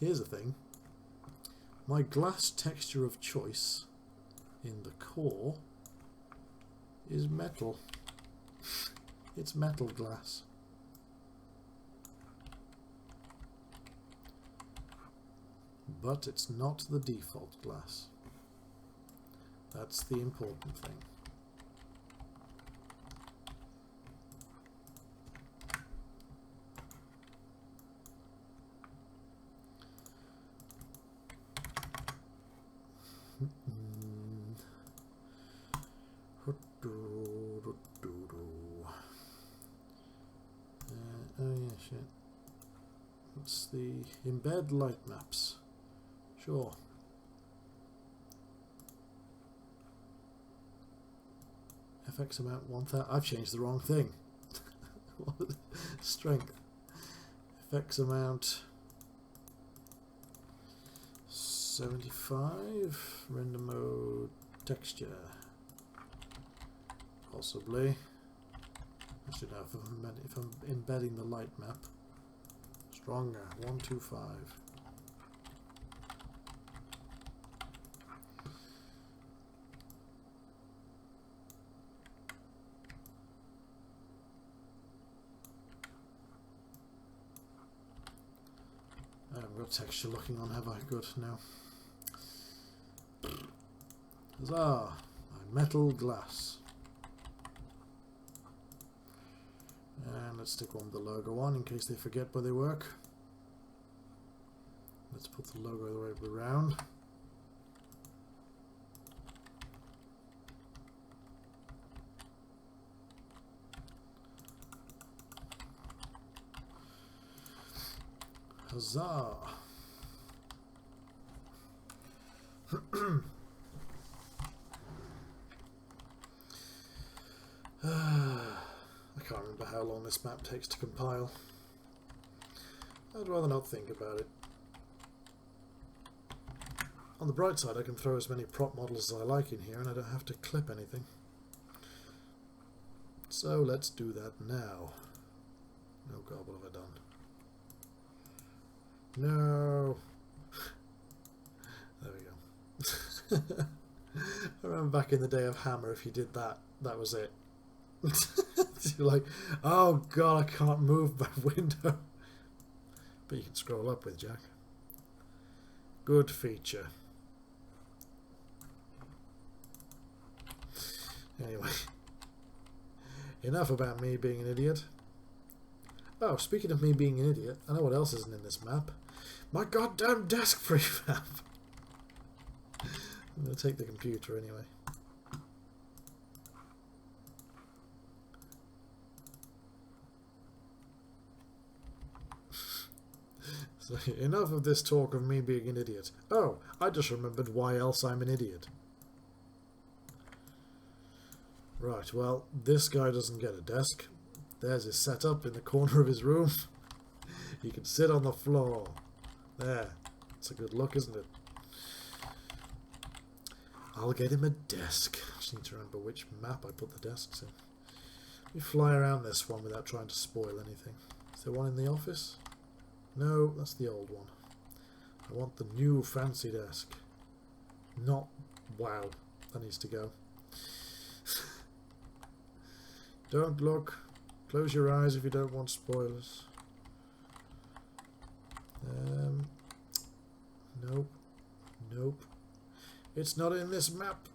here's the thing. My glass texture of choice in the core is metal. It's metal glass. But it's not the default glass. That's the important thing. Oh yeah, shit. What's the embed light maps? Sure. FX amount 1000. I've changed the wrong thing. Strength. FX amount 75. Render mode texture. Possibly. Actually, no, if I'm embedding the light map. Stronger. 125. I haven't got texture looking on, have I? Good, no. Huzzah! My metal glass. And let's stick one with the logo on in case they forget where they work. Let's put the logo the right way around. Huzzah! I can't remember how long this map takes to compile. I'd rather not think about it. On the bright side, I can throw as many prop models as I like in here and I don't have to clip anything. So let's do that now. Oh god, what have I done? No! There we go. I remember back in the day of Hammer, if you did that, that was it. You're like, oh god, I can't move my window. But you can scroll up with Jack. Good feature. Anyway. Enough about me being an idiot. Oh, speaking of me being an idiot, I know what else isn't in this map. My goddamn desk prefab! I'm going to take the computer anyway. So, enough of this talk of me being an idiot. Oh, I just remembered why else I'm an idiot. Right, well, this guy doesn't get a desk. There's his setup in the corner of his room. He can sit on the floor. There. It's a good look, isn't it? I'll get him a desk. I just need to remember which map I put the desks in. Let me fly around this one without trying to spoil anything. Is there one in the office? No, that's the old one. I want the new fancy desk. Not... wow. That needs to go. Don't look. Close your eyes if you don't want spoilers. Nope. Nope. It's not in this map.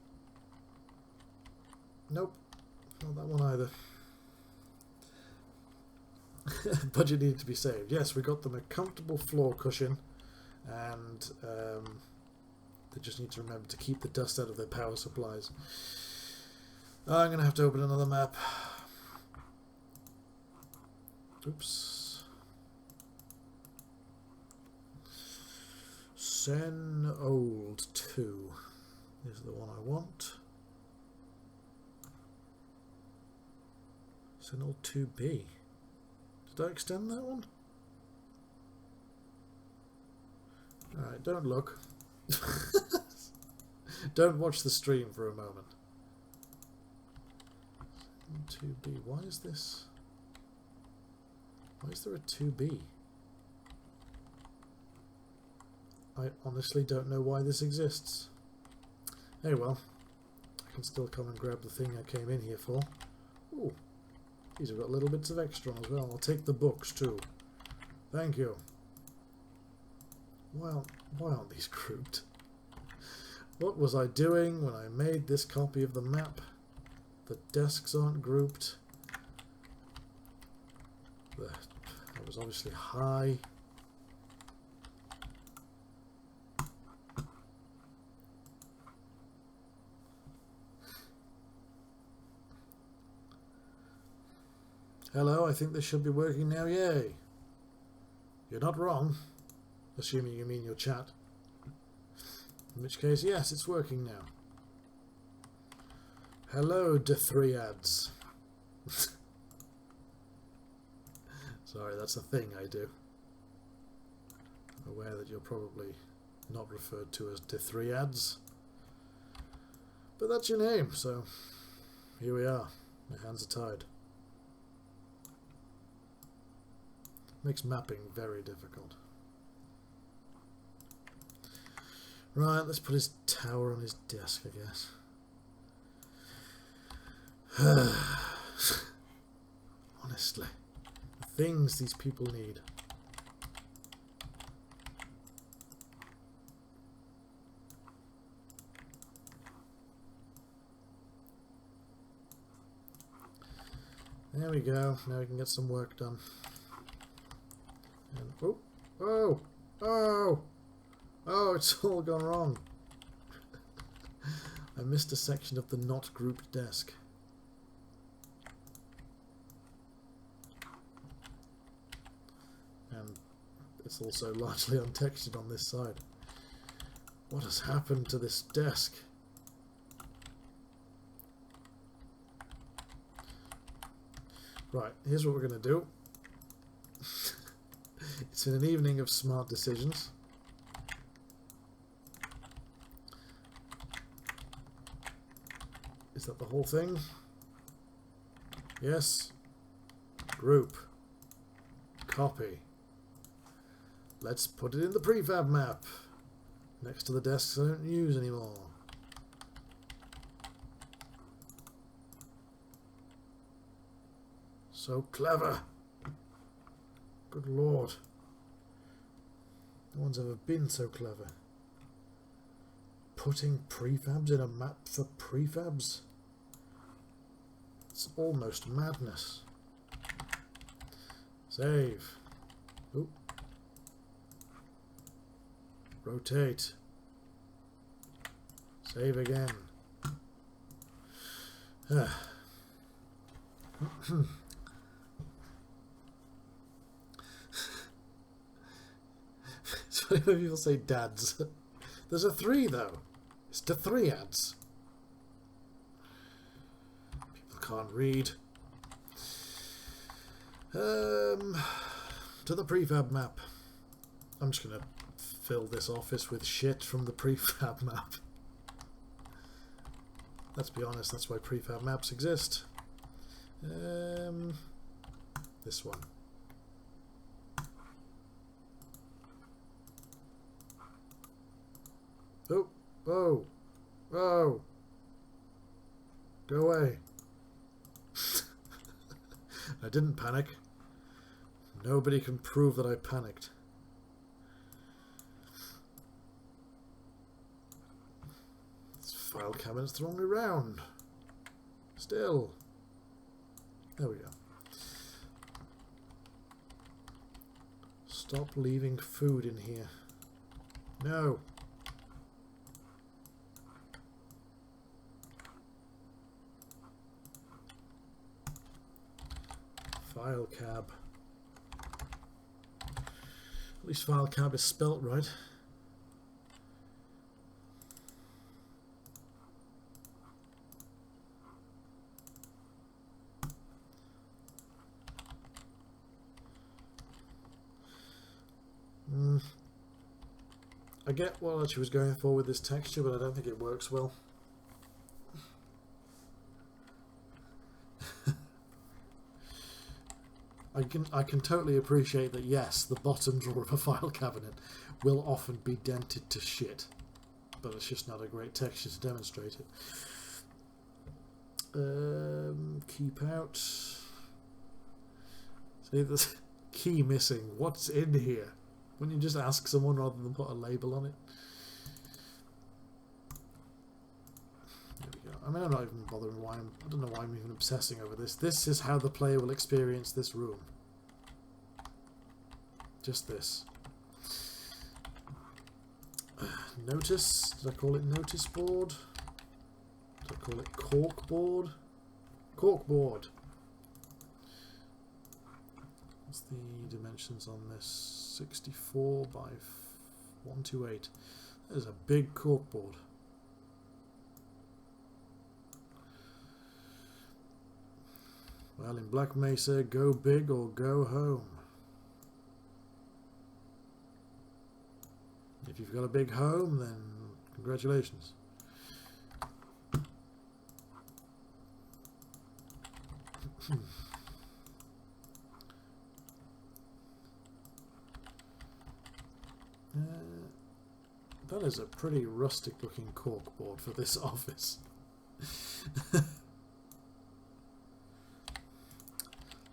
Nope, not that one either. Budget needed to be saved. Yes, we got them a comfortable floor cushion, and they just need to remember to keep the dust out of their power supplies. I'm going to have to open another map. Oops. Sen Old 2 is the one I want. Sen Old 2B. Did I extend that one? Alright, don't look. Don't watch the stream for a moment. 2B. Why is this? Why is there a 2B? I honestly don't know why this exists. Hey, well, I can still come and grab the thing I came in here for. Ooh, these have got little bits of extra on as well. I'll take the books too. Thank you. Well, why aren't these grouped? What was I doing when I made this copy of the map? The desks aren't grouped. That was obviously high. Hello, I think this should be working now, yay. You're not wrong, assuming you mean your chat. In which case, yes, it's working now. Hello, Dithriads. Sorry, that's a thing I do. I'm aware that you're probably not referred to as Dithriads. But that's your name, so here we are. My hands are tied. Makes mapping very difficult. Right, let's put his tower on his desk, I guess. Honestly, the things these people need. There we go. Now we can get some work done. And oh, it's all gone wrong. I missed a section of the not grouped desk. And it's also largely untextured on this side. What has happened to this desk? Right, here's what we're going to do. It's been an evening of smart decisions. Is that the whole thing? Yes. Group. Copy. Let's put it in the prefab map. Next to the desks I don't use anymore. So clever. Good lord. No one's ever been so clever. Putting prefabs in a map for prefabs? It's almost madness. Save. Oop. Rotate. Save again. So many people say dads. There's a 3 though. It's the 3 ads. People can't read. To the prefab map. I'm just gonna fill this office with shit from the prefab map. Let's be honest, that's why prefab maps exist. This one. Oh, oh, oh. Go away. I didn't panic. Nobody can prove that I panicked. This file cabinet's the wrong way round. Still. There we go. Stop leaving food in here. No. File cab. At least file cab is spelt right. I get what she was going for with this texture, but I don't think it works well. I can totally appreciate that, yes, the bottom drawer of a file cabinet will often be dented to shit, but it's just not a great texture to demonstrate it. Keep out. See, there's key missing. What's in here? Wouldn't you just ask someone rather than put a label on it? There we go. I mean, I'm not even bothering why I don't know why I'm even obsessing over this. This is how the player will experience this room. Just this. Notice. Did I call it notice board? Did I call it cork board? Cork board. What's the dimensions on this? 64 by 128. There's a big cork board. Well, in Black Mesa, go big or go home. If you've got a big home, then congratulations. That is a pretty rustic looking cork board for this office.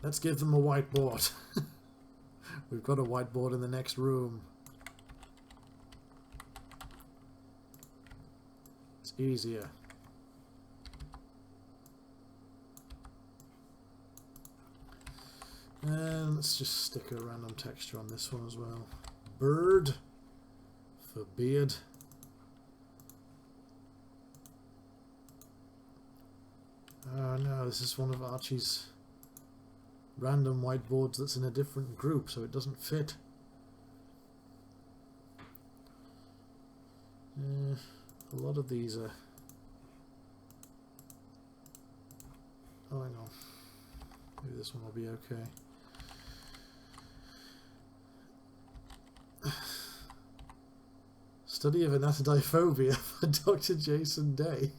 Let's give them a whiteboard. We've got a whiteboard in the next room. It's easier. And let's just stick a random texture on this one as well. Bird for beard. Oh no, this is one of Archie's random whiteboards that's in a different group, so it doesn't fit. A lot of these are... Oh, hang on. Maybe this one will be okay. Study of anatodyphobia by Dr. Jason Day.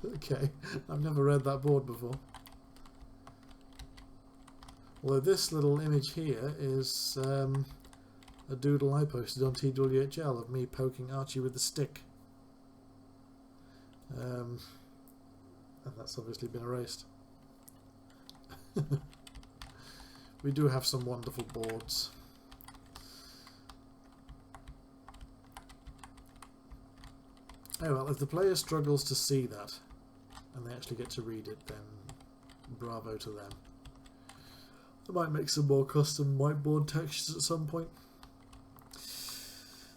Okay, I've never read that board before. Although this little image here is a doodle I posted on TWHL of me poking Archie with a stick. And that's obviously been erased. We do have some wonderful boards. Oh well, if the player struggles to see that and they actually get to read it, then bravo to them. I might make some more custom whiteboard textures at some point.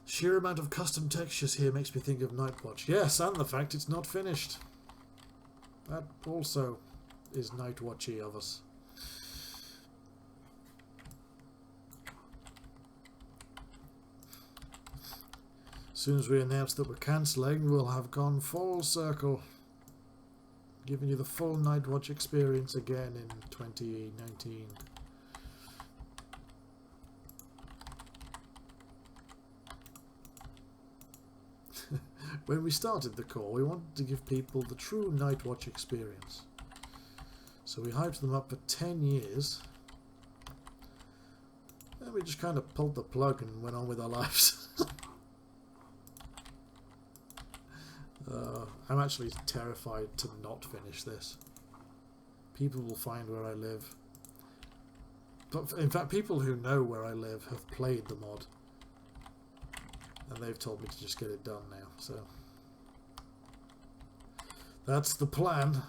Sheer amount of custom textures here makes me think of Nightwatch. Yes, and the fact it's not finished. That also is Nightwatchy of us. As soon as we announce that we're cancelling, we'll have gone full circle, giving you the full Nightwatch experience again in 2019. When we started the core, we wanted to give people the true Nightwatch experience. So we hyped them up for 10 years. And we just kind of pulled the plug and went on with our lives. I'm actually terrified to not finish this. People will find where I live. But in fact, people who know where I live have played the mod. And they've told me to just get it done now, so... That's the plan.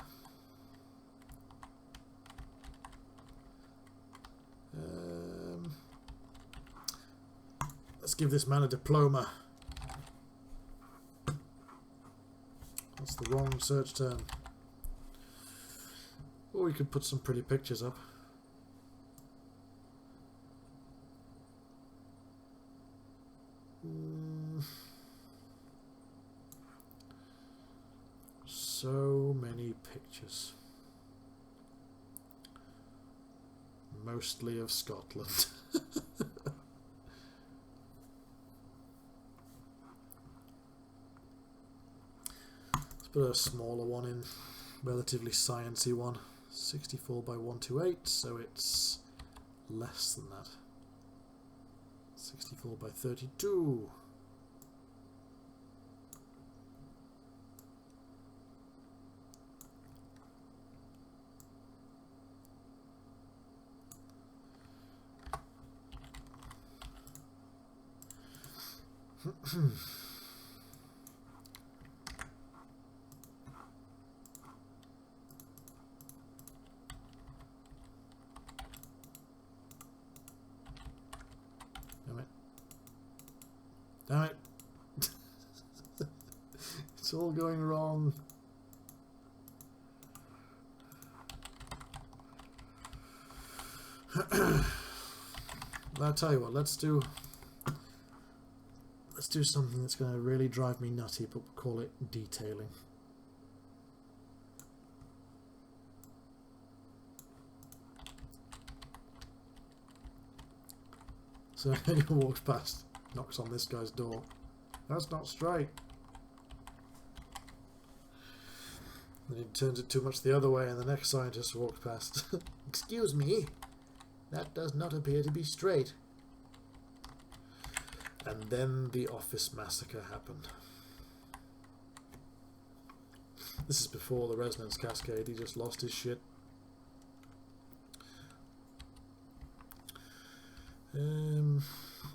Let's give this man a diploma. That's the wrong search term. Or we could put some pretty pictures up. So many pictures. Mostly of Scotland. Let's put a smaller one in, relatively sciencey one. 64 by 128, so it's less than that. 64 by 32. Damn it. Damn it. It's all going wrong. I'll tell you what, let's do something that's going to really drive me nutty, but we'll call it detailing. So anyone walks past, knocks on this guy's door. That's not straight. Then he turns it too much the other way, and the next scientist walks past. Excuse me, that does not appear to be straight. And then the office massacre happened. This is before the resonance cascade. He just lost his shit.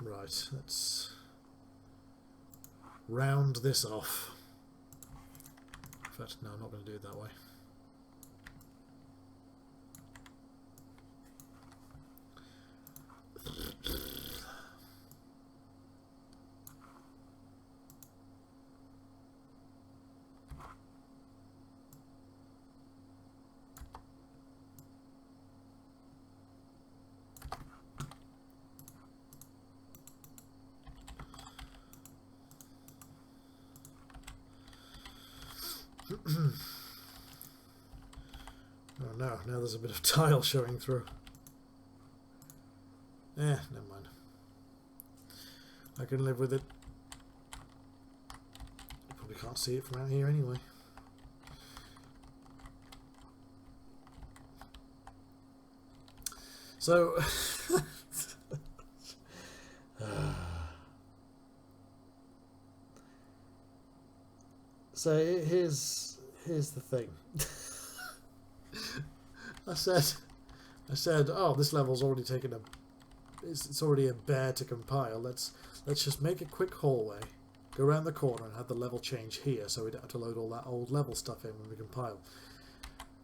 Right, let's round this off. In fact, no, I'm not going to do it that way. Oh no, now there's a bit of tile showing through. Never mind. I can live with it. You probably can't see it from out here anyway. So... So here's the thing. I said, oh, this level's already taken it's already a bear to compile. Let's just make a quick hallway, go around the corner, and have the level change here, so we don't have to load all that old level stuff in when we compile.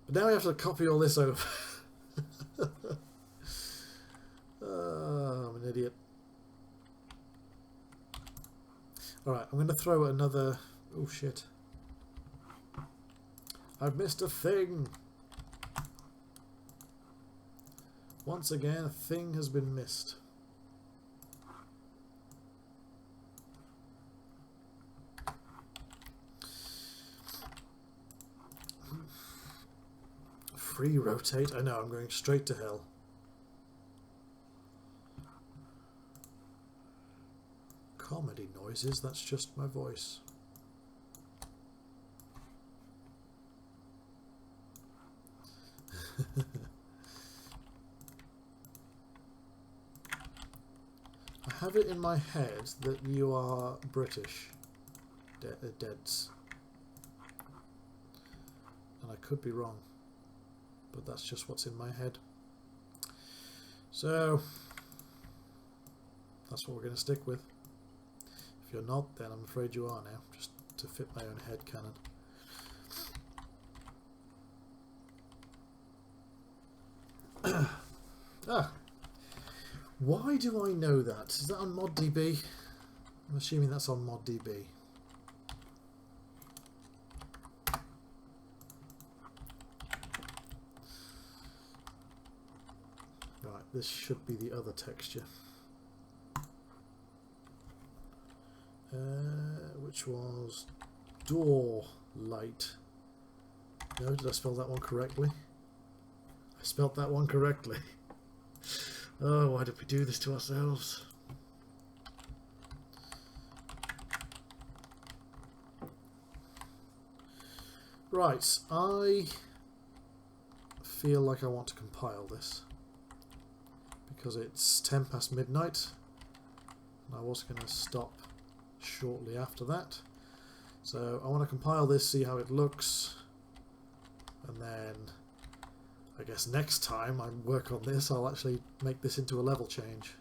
But now we have to copy all this over. Oh, I'm an idiot. All right, I'm going to throw another. Oh shit. I've missed a thing! Once again, a thing has been missed. Free rotate? I know, I'm going straight to hell. Comedy noises, that's just my voice. I have it in my head that you are British, Deads, and I could be wrong, but that's just what's in my head. So that's what we're going to stick with. If you're not, then I'm afraid you are now, just to fit my own head cannon. Why do I know that? Is that on ModDB? I'm assuming that's on ModDB. Right, this should be the other texture. Which was door light. No, did I spell that one correctly? I spelled that one correctly. Oh, why did we do this to ourselves? Right, I feel like I want to compile this because it's 10 past midnight and I was going to stop shortly after that. So I want to compile this, see how it looks, and then I guess next time I work on this I'll actually make this into a level change.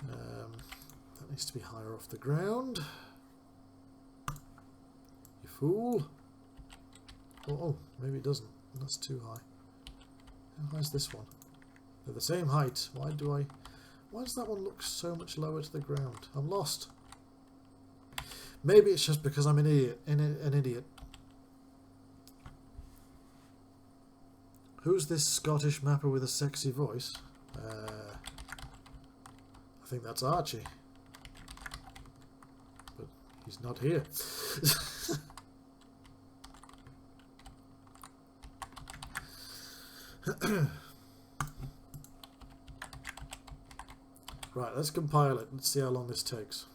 That needs to be higher off the ground. You fool. Oh, maybe it doesn't. That's too high. How high is this one? They're the same height. Why does that one look so much lower to the ground? I'm lost. Maybe it's just because I'm an idiot. Who's this Scottish mapper with a sexy voice? I think that's Archie. But he's not here. Right, let's compile it. Let's see how long this takes.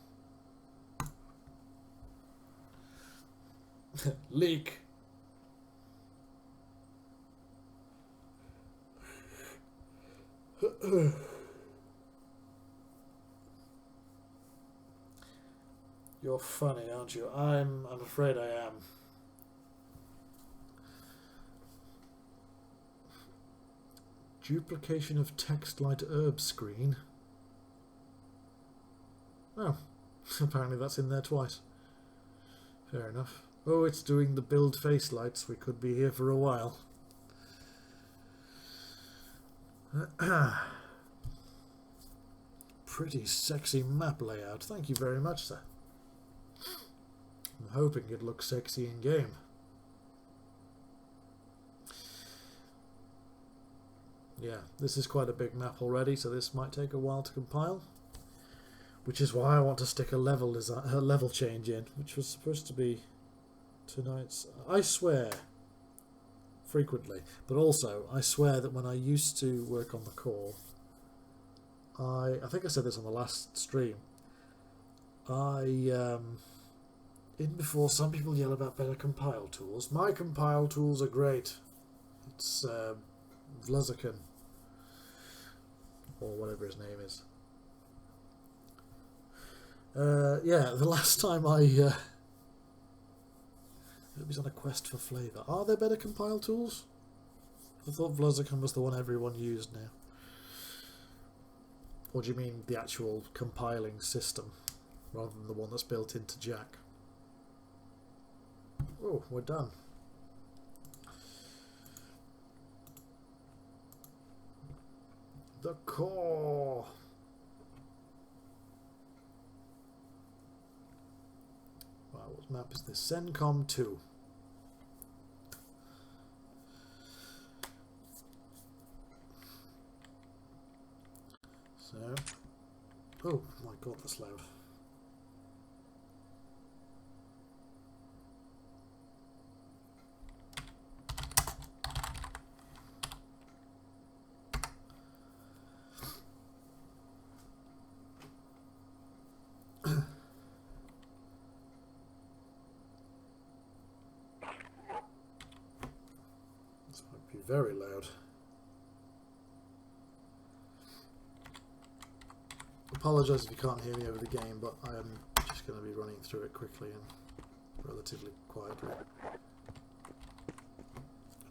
Leak. You're funny, aren't you? I'm afraid I am. Duplication of text light herb screen. Oh, apparently that's in there twice. Fair enough. Oh, it's doing the build face lights. We could be here for a while. Pretty sexy map layout. Thank you very much, sir. I'm hoping it looks sexy in game. Yeah, this is quite a big map already, so this might take a while to compile. Which is why I want to stick a level change in, which was supposed to be tonight's. I swear frequently, but also I swear that when I used to work on the core, I think I said this on the last stream. In before some people yell about better compile tools. My compile tools are great. It's Vlasican or whatever his name is. Yeah, the last time I was on a quest for flavour. Are there better compile tools? I thought Vlasican was the one everyone used now. Or do you mean the actual compiling system rather than the one that's built into Jack? Oh, we're done. The core. Wow, what map is this? CENCOM 2. So, oh my god, that's loud. This might be very loud. Apologise if you can't hear me over the game, but I am just going to be running through it quickly and relatively quietly. I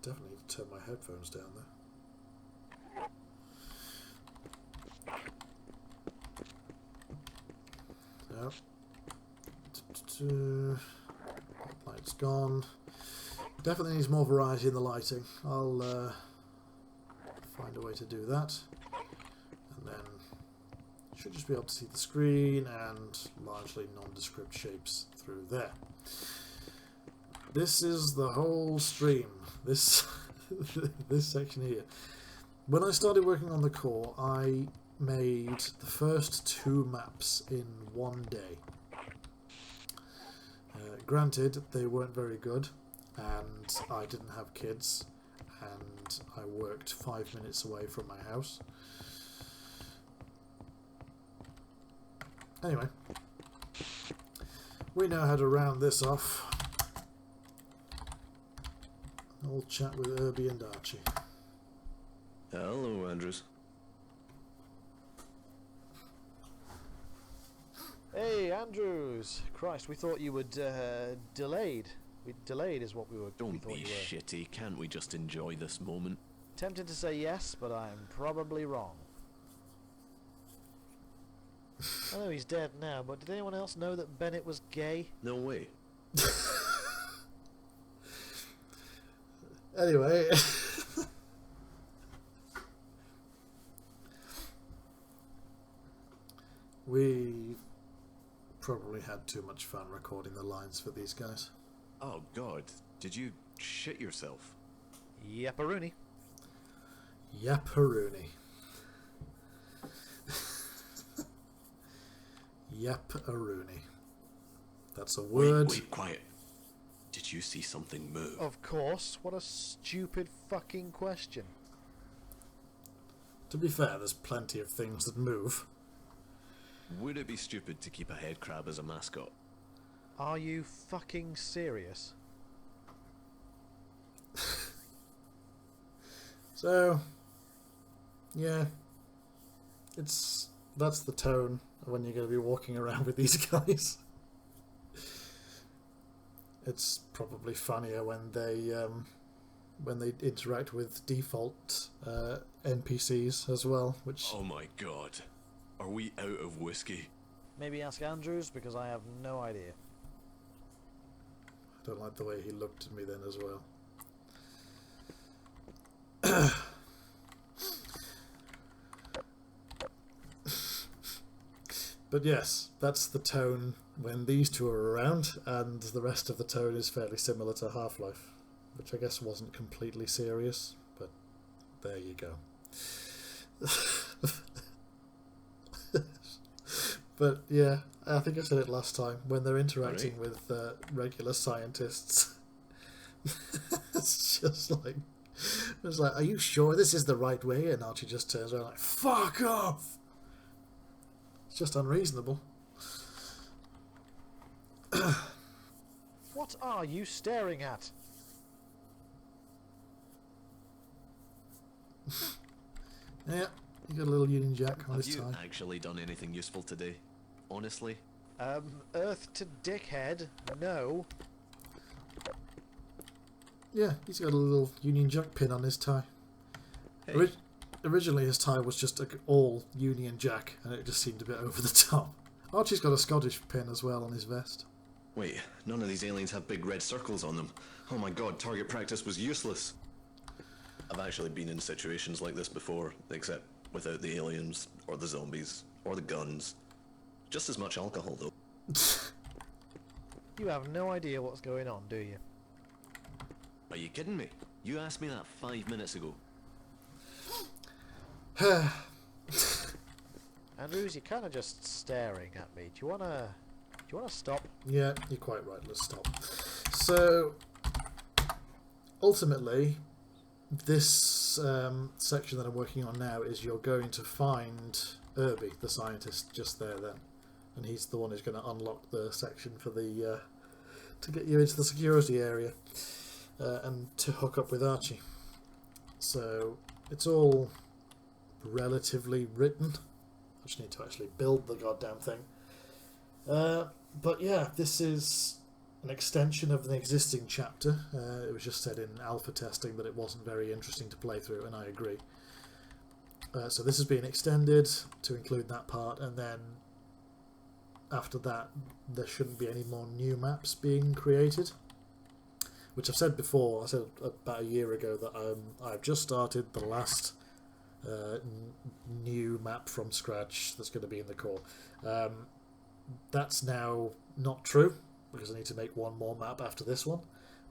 definitely need to turn my headphones down there. Light's gone. Definitely needs more variety in the lighting. I'll find a way to do that. And then should just be able to see the screen and largely nondescript shapes through there. This is the whole stream. This this section here. When I started working on the core, I made the first 2 maps in one day. Granted, they weren't very good, and I didn't have kids, and I worked 5 minutes away from my house. Anyway, we know how to round this off. I'll chat with Irby and Archie. Hello, Andrews. Hey, Andrews! Christ, we thought you were delayed. Delayed is what we Don't thought be you were. shitty. Can't we just enjoy this moment? Tempted to say yes, but I'm probably wrong. I know he's dead now, but did anyone else know that Bennett was gay? No way. Anyway, we probably had too much fun recording the lines for these guys. Oh God, did you shit yourself? Yepperoonie. Yapperoonie. Yapperoonie. That's a word. Wait, quiet. Did you see something move? Of course. What a stupid fucking question. To be fair, there's plenty of things that move. Would it be stupid to keep a head crab as a mascot? Are you fucking serious? So, yeah, that's the tone when you're going to be walking around with these guys. It's probably funnier when they interact with default NPCs as well. Which Oh my God, are we out of whiskey? Maybe ask Andrews, because I have no idea. I don't like the way he looked at me then as well. But yes, that's the tone when these two are around, and the rest of the tone is fairly similar to Half-Life, which I guess wasn't completely serious, but there you go. But yeah, I think I said it last time, when they're interacting with regular scientists, it's just like, are you sure this is the right way? And Archie just turns around like, fuck off! It's just unreasonable. What are you staring at? Yeah, you got a little Union Jack on Have his you tie. actually done anything useful today? Honestly? Earth to dickhead? No. Yeah, he's got a little Union Jack pin on his tie. Hey, Originally his tie was just all Union Jack, and it just seemed a bit over the top. Archie's got a Scottish pin as well on his vest. wait, none of these aliens have big red circles on them. Oh my God, target practice was useless. I've actually been in situations like this before, except without the aliens, or the zombies, or the guns. Just as much alcohol, though. You have no idea what's going on, do you? Are you kidding me? You asked me that 5 minutes ago. Andrews, you're kind of just staring at me. Do you wanna stop? Yeah, you're quite right, let's stop. So, ultimately, this section that I'm working on now is you're going to find Irby, the scientist, just there then. And he's the one who's going to unlock the section for the to get you into the security area and to hook up with Archie. So it's all relatively written. I just need to actually build the goddamn thing. But yeah, this is an extension of an existing chapter. It was just said in alpha testing that it wasn't very interesting to play through, and I agree. So this has been extended to include that part, and then after that, there shouldn't be any more new maps being created. Which I've said before. I said about a year ago that I've just started the last new map from scratch that's going to be in the core. That's now not true, because I need to make one more map after this one.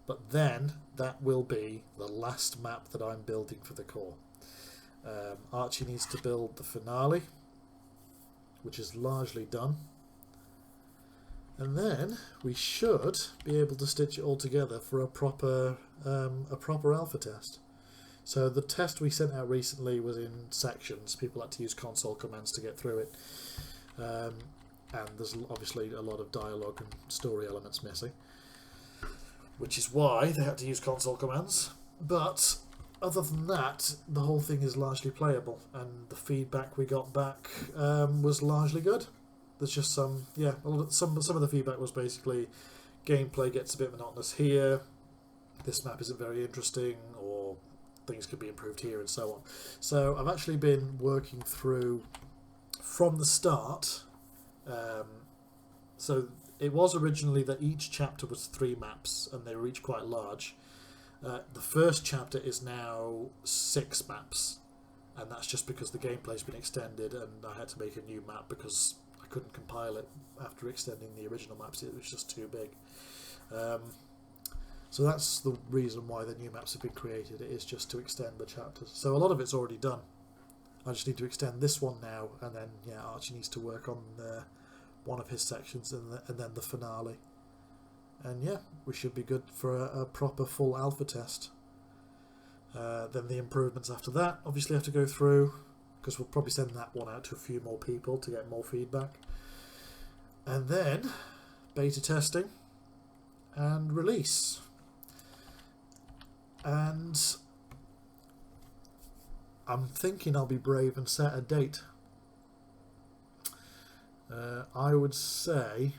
But then that will be the last map that I'm building for the core. Archie needs to build the finale, which is largely done. And then we should be able to stitch it all together for a proper alpha test. So the test we sent out recently was in sections. People had to use console commands to get through it. And there's obviously a lot of dialogue and story elements missing, which is why they had to use console commands. But other than that, the whole thing is largely playable, and the feedback we got back was largely good. There's just some of the feedback was basically gameplay gets a bit monotonous here, this map isn't very interesting, or things could be improved here, and so on. So I've actually been working through from the start. So it was originally that each chapter was 3 maps, and they were each quite large. The first chapter is now 6 maps, and that's just because the gameplay's been extended, and I had to make a new map because I couldn't compile it after extending the original maps. It was just too big. So that's the reason why the new maps have been created. It is just to extend the chapters. So a lot of it's already done. I just need to extend this one now, and then Archie needs to work on one of his sections, and then the finale. And we should be good for a proper full alpha test. Then the improvements after that obviously have to go through, because we'll probably send that one out to a few more people to get more feedback. And then beta testing and release. And I'm thinking I'll be brave and set a date. I would say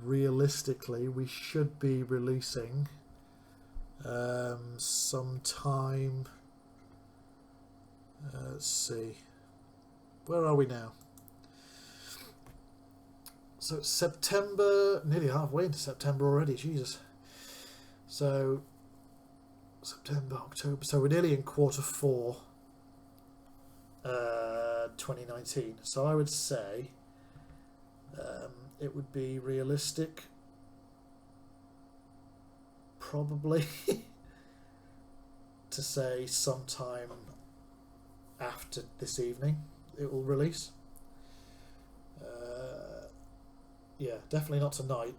realistically we should be releasing sometime, let's see, where are we now? So it's September, nearly halfway into September already, Jesus. So September, October, so we're nearly in quarter 4 2019. So I would say it would be realistic probably to say sometime after this evening it will release. Definitely not tonight.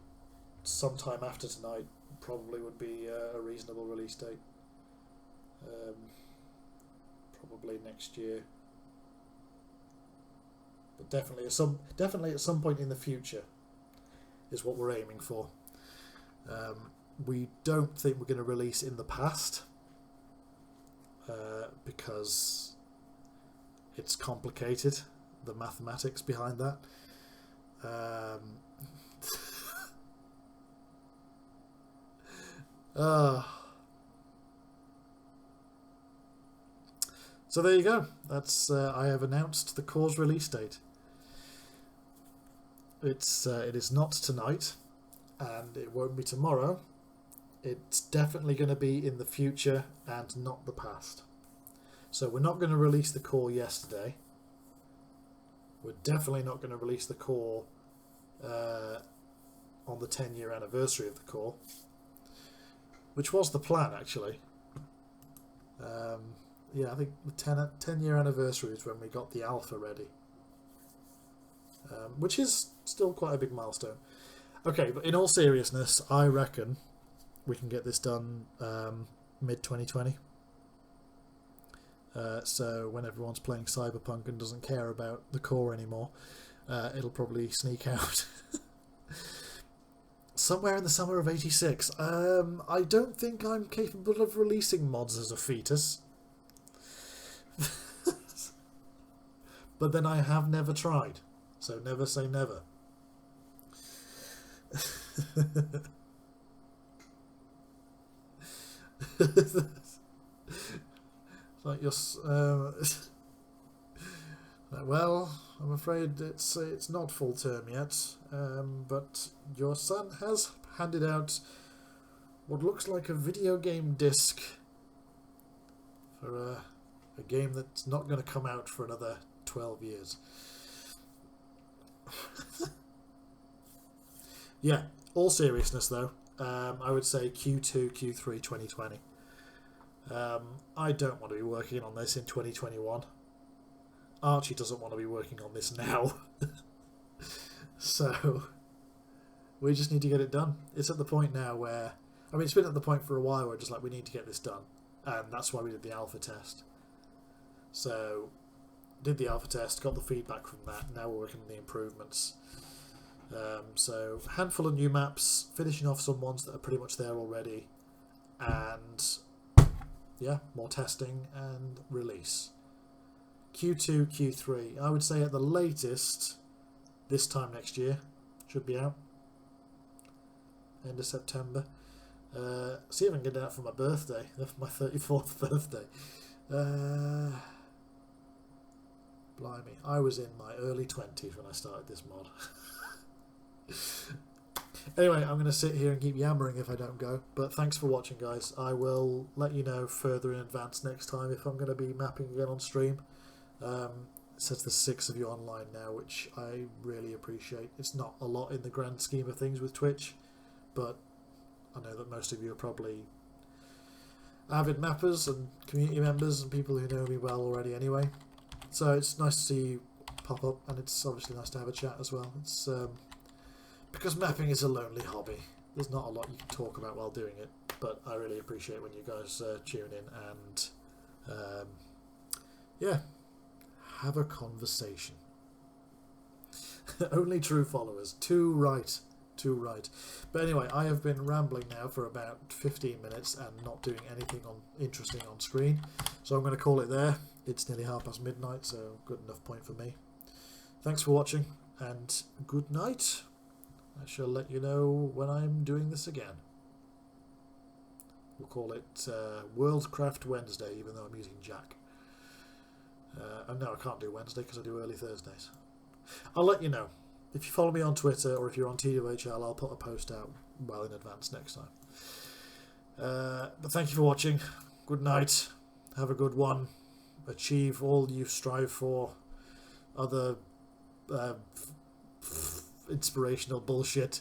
Sometime after tonight probably would be a reasonable release date. Probably next year, but definitely at some point in the future is what we're aiming for. We don't think we're going to release in the past because it's complicated, the mathematics behind that. So there you go. That's I have announced the core's release date. It is not tonight, and it won't be tomorrow. It's definitely going to be in the future and not the past. So we're not going to release the core yesterday. We're definitely not going to release the core on the 10-year anniversary of the core, which was the plan actually. I think the 10-year anniversary is when we got the alpha ready, which is still quite a big milestone. Okay, but in all seriousness, I reckon we can get this done mid-2020. So when everyone's playing Cyberpunk and doesn't care about the core anymore, it'll probably sneak out somewhere in the summer of '86. I don't think I'm capable of releasing mods as a fetus. But then I have never tried, so never say never. Like you're well, I'm afraid it's not full term yet, but your son has handed out what looks like a video game disc for a game that's not going to come out for another 12 years. Yeah, all seriousness though, I would say Q2, Q3 2020. I don't want to be working on this in 2021. Archie doesn't want to be working on this now. So we just need to get it done. It's at the point now where, I mean, it's been at the point for a while where just like we need to get this done, and that's why we did the alpha test. So did the alpha test, got the feedback from that, now we're working on the improvements. So a handful of new maps, finishing off some ones that are pretty much there already, and yeah, more testing and release. Q2, Q3, I would say at the latest this time next year should be out. End of September. See if I can get it out for my birthday, for my 34th birthday. Blimey, I was in my early 20s when I started this mod. Anyway, I'm going to sit here and keep yammering if I don't go, but thanks for watching, guys. I will let you know further in advance next time if I'm going to be mapping again on stream. It says there's 6 of you online now, which I really appreciate. It's not a lot in the grand scheme of things with Twitch, but I know that most of you are probably avid mappers and community members and people who know me well already anyway. So it's nice to see you pop up, and it's obviously nice to have a chat as well. It's because mapping is a lonely hobby. There's not a lot you can talk about while doing it, but I really appreciate when you guys tune in and yeah, have a conversation. Only true followers. Too right. Too right. But anyway, I have been rambling now for about 15 minutes and not doing anything interesting on screen, so I'm going to call it there. It's nearly midnight, so good enough point for me. Thanks for watching, and good night. I shall let you know when I'm doing this again. We'll call it Worldcraft Wednesday, even though I'm using Jack. And no, I can't do Wednesday because I do early Thursdays. I'll let you know. If you follow me on Twitter or if you're on TWHL, I'll put a post out well in advance next time. But thank you for watching. Good night. Have a good one. Achieve all you strive for. Other inspirational bullshit.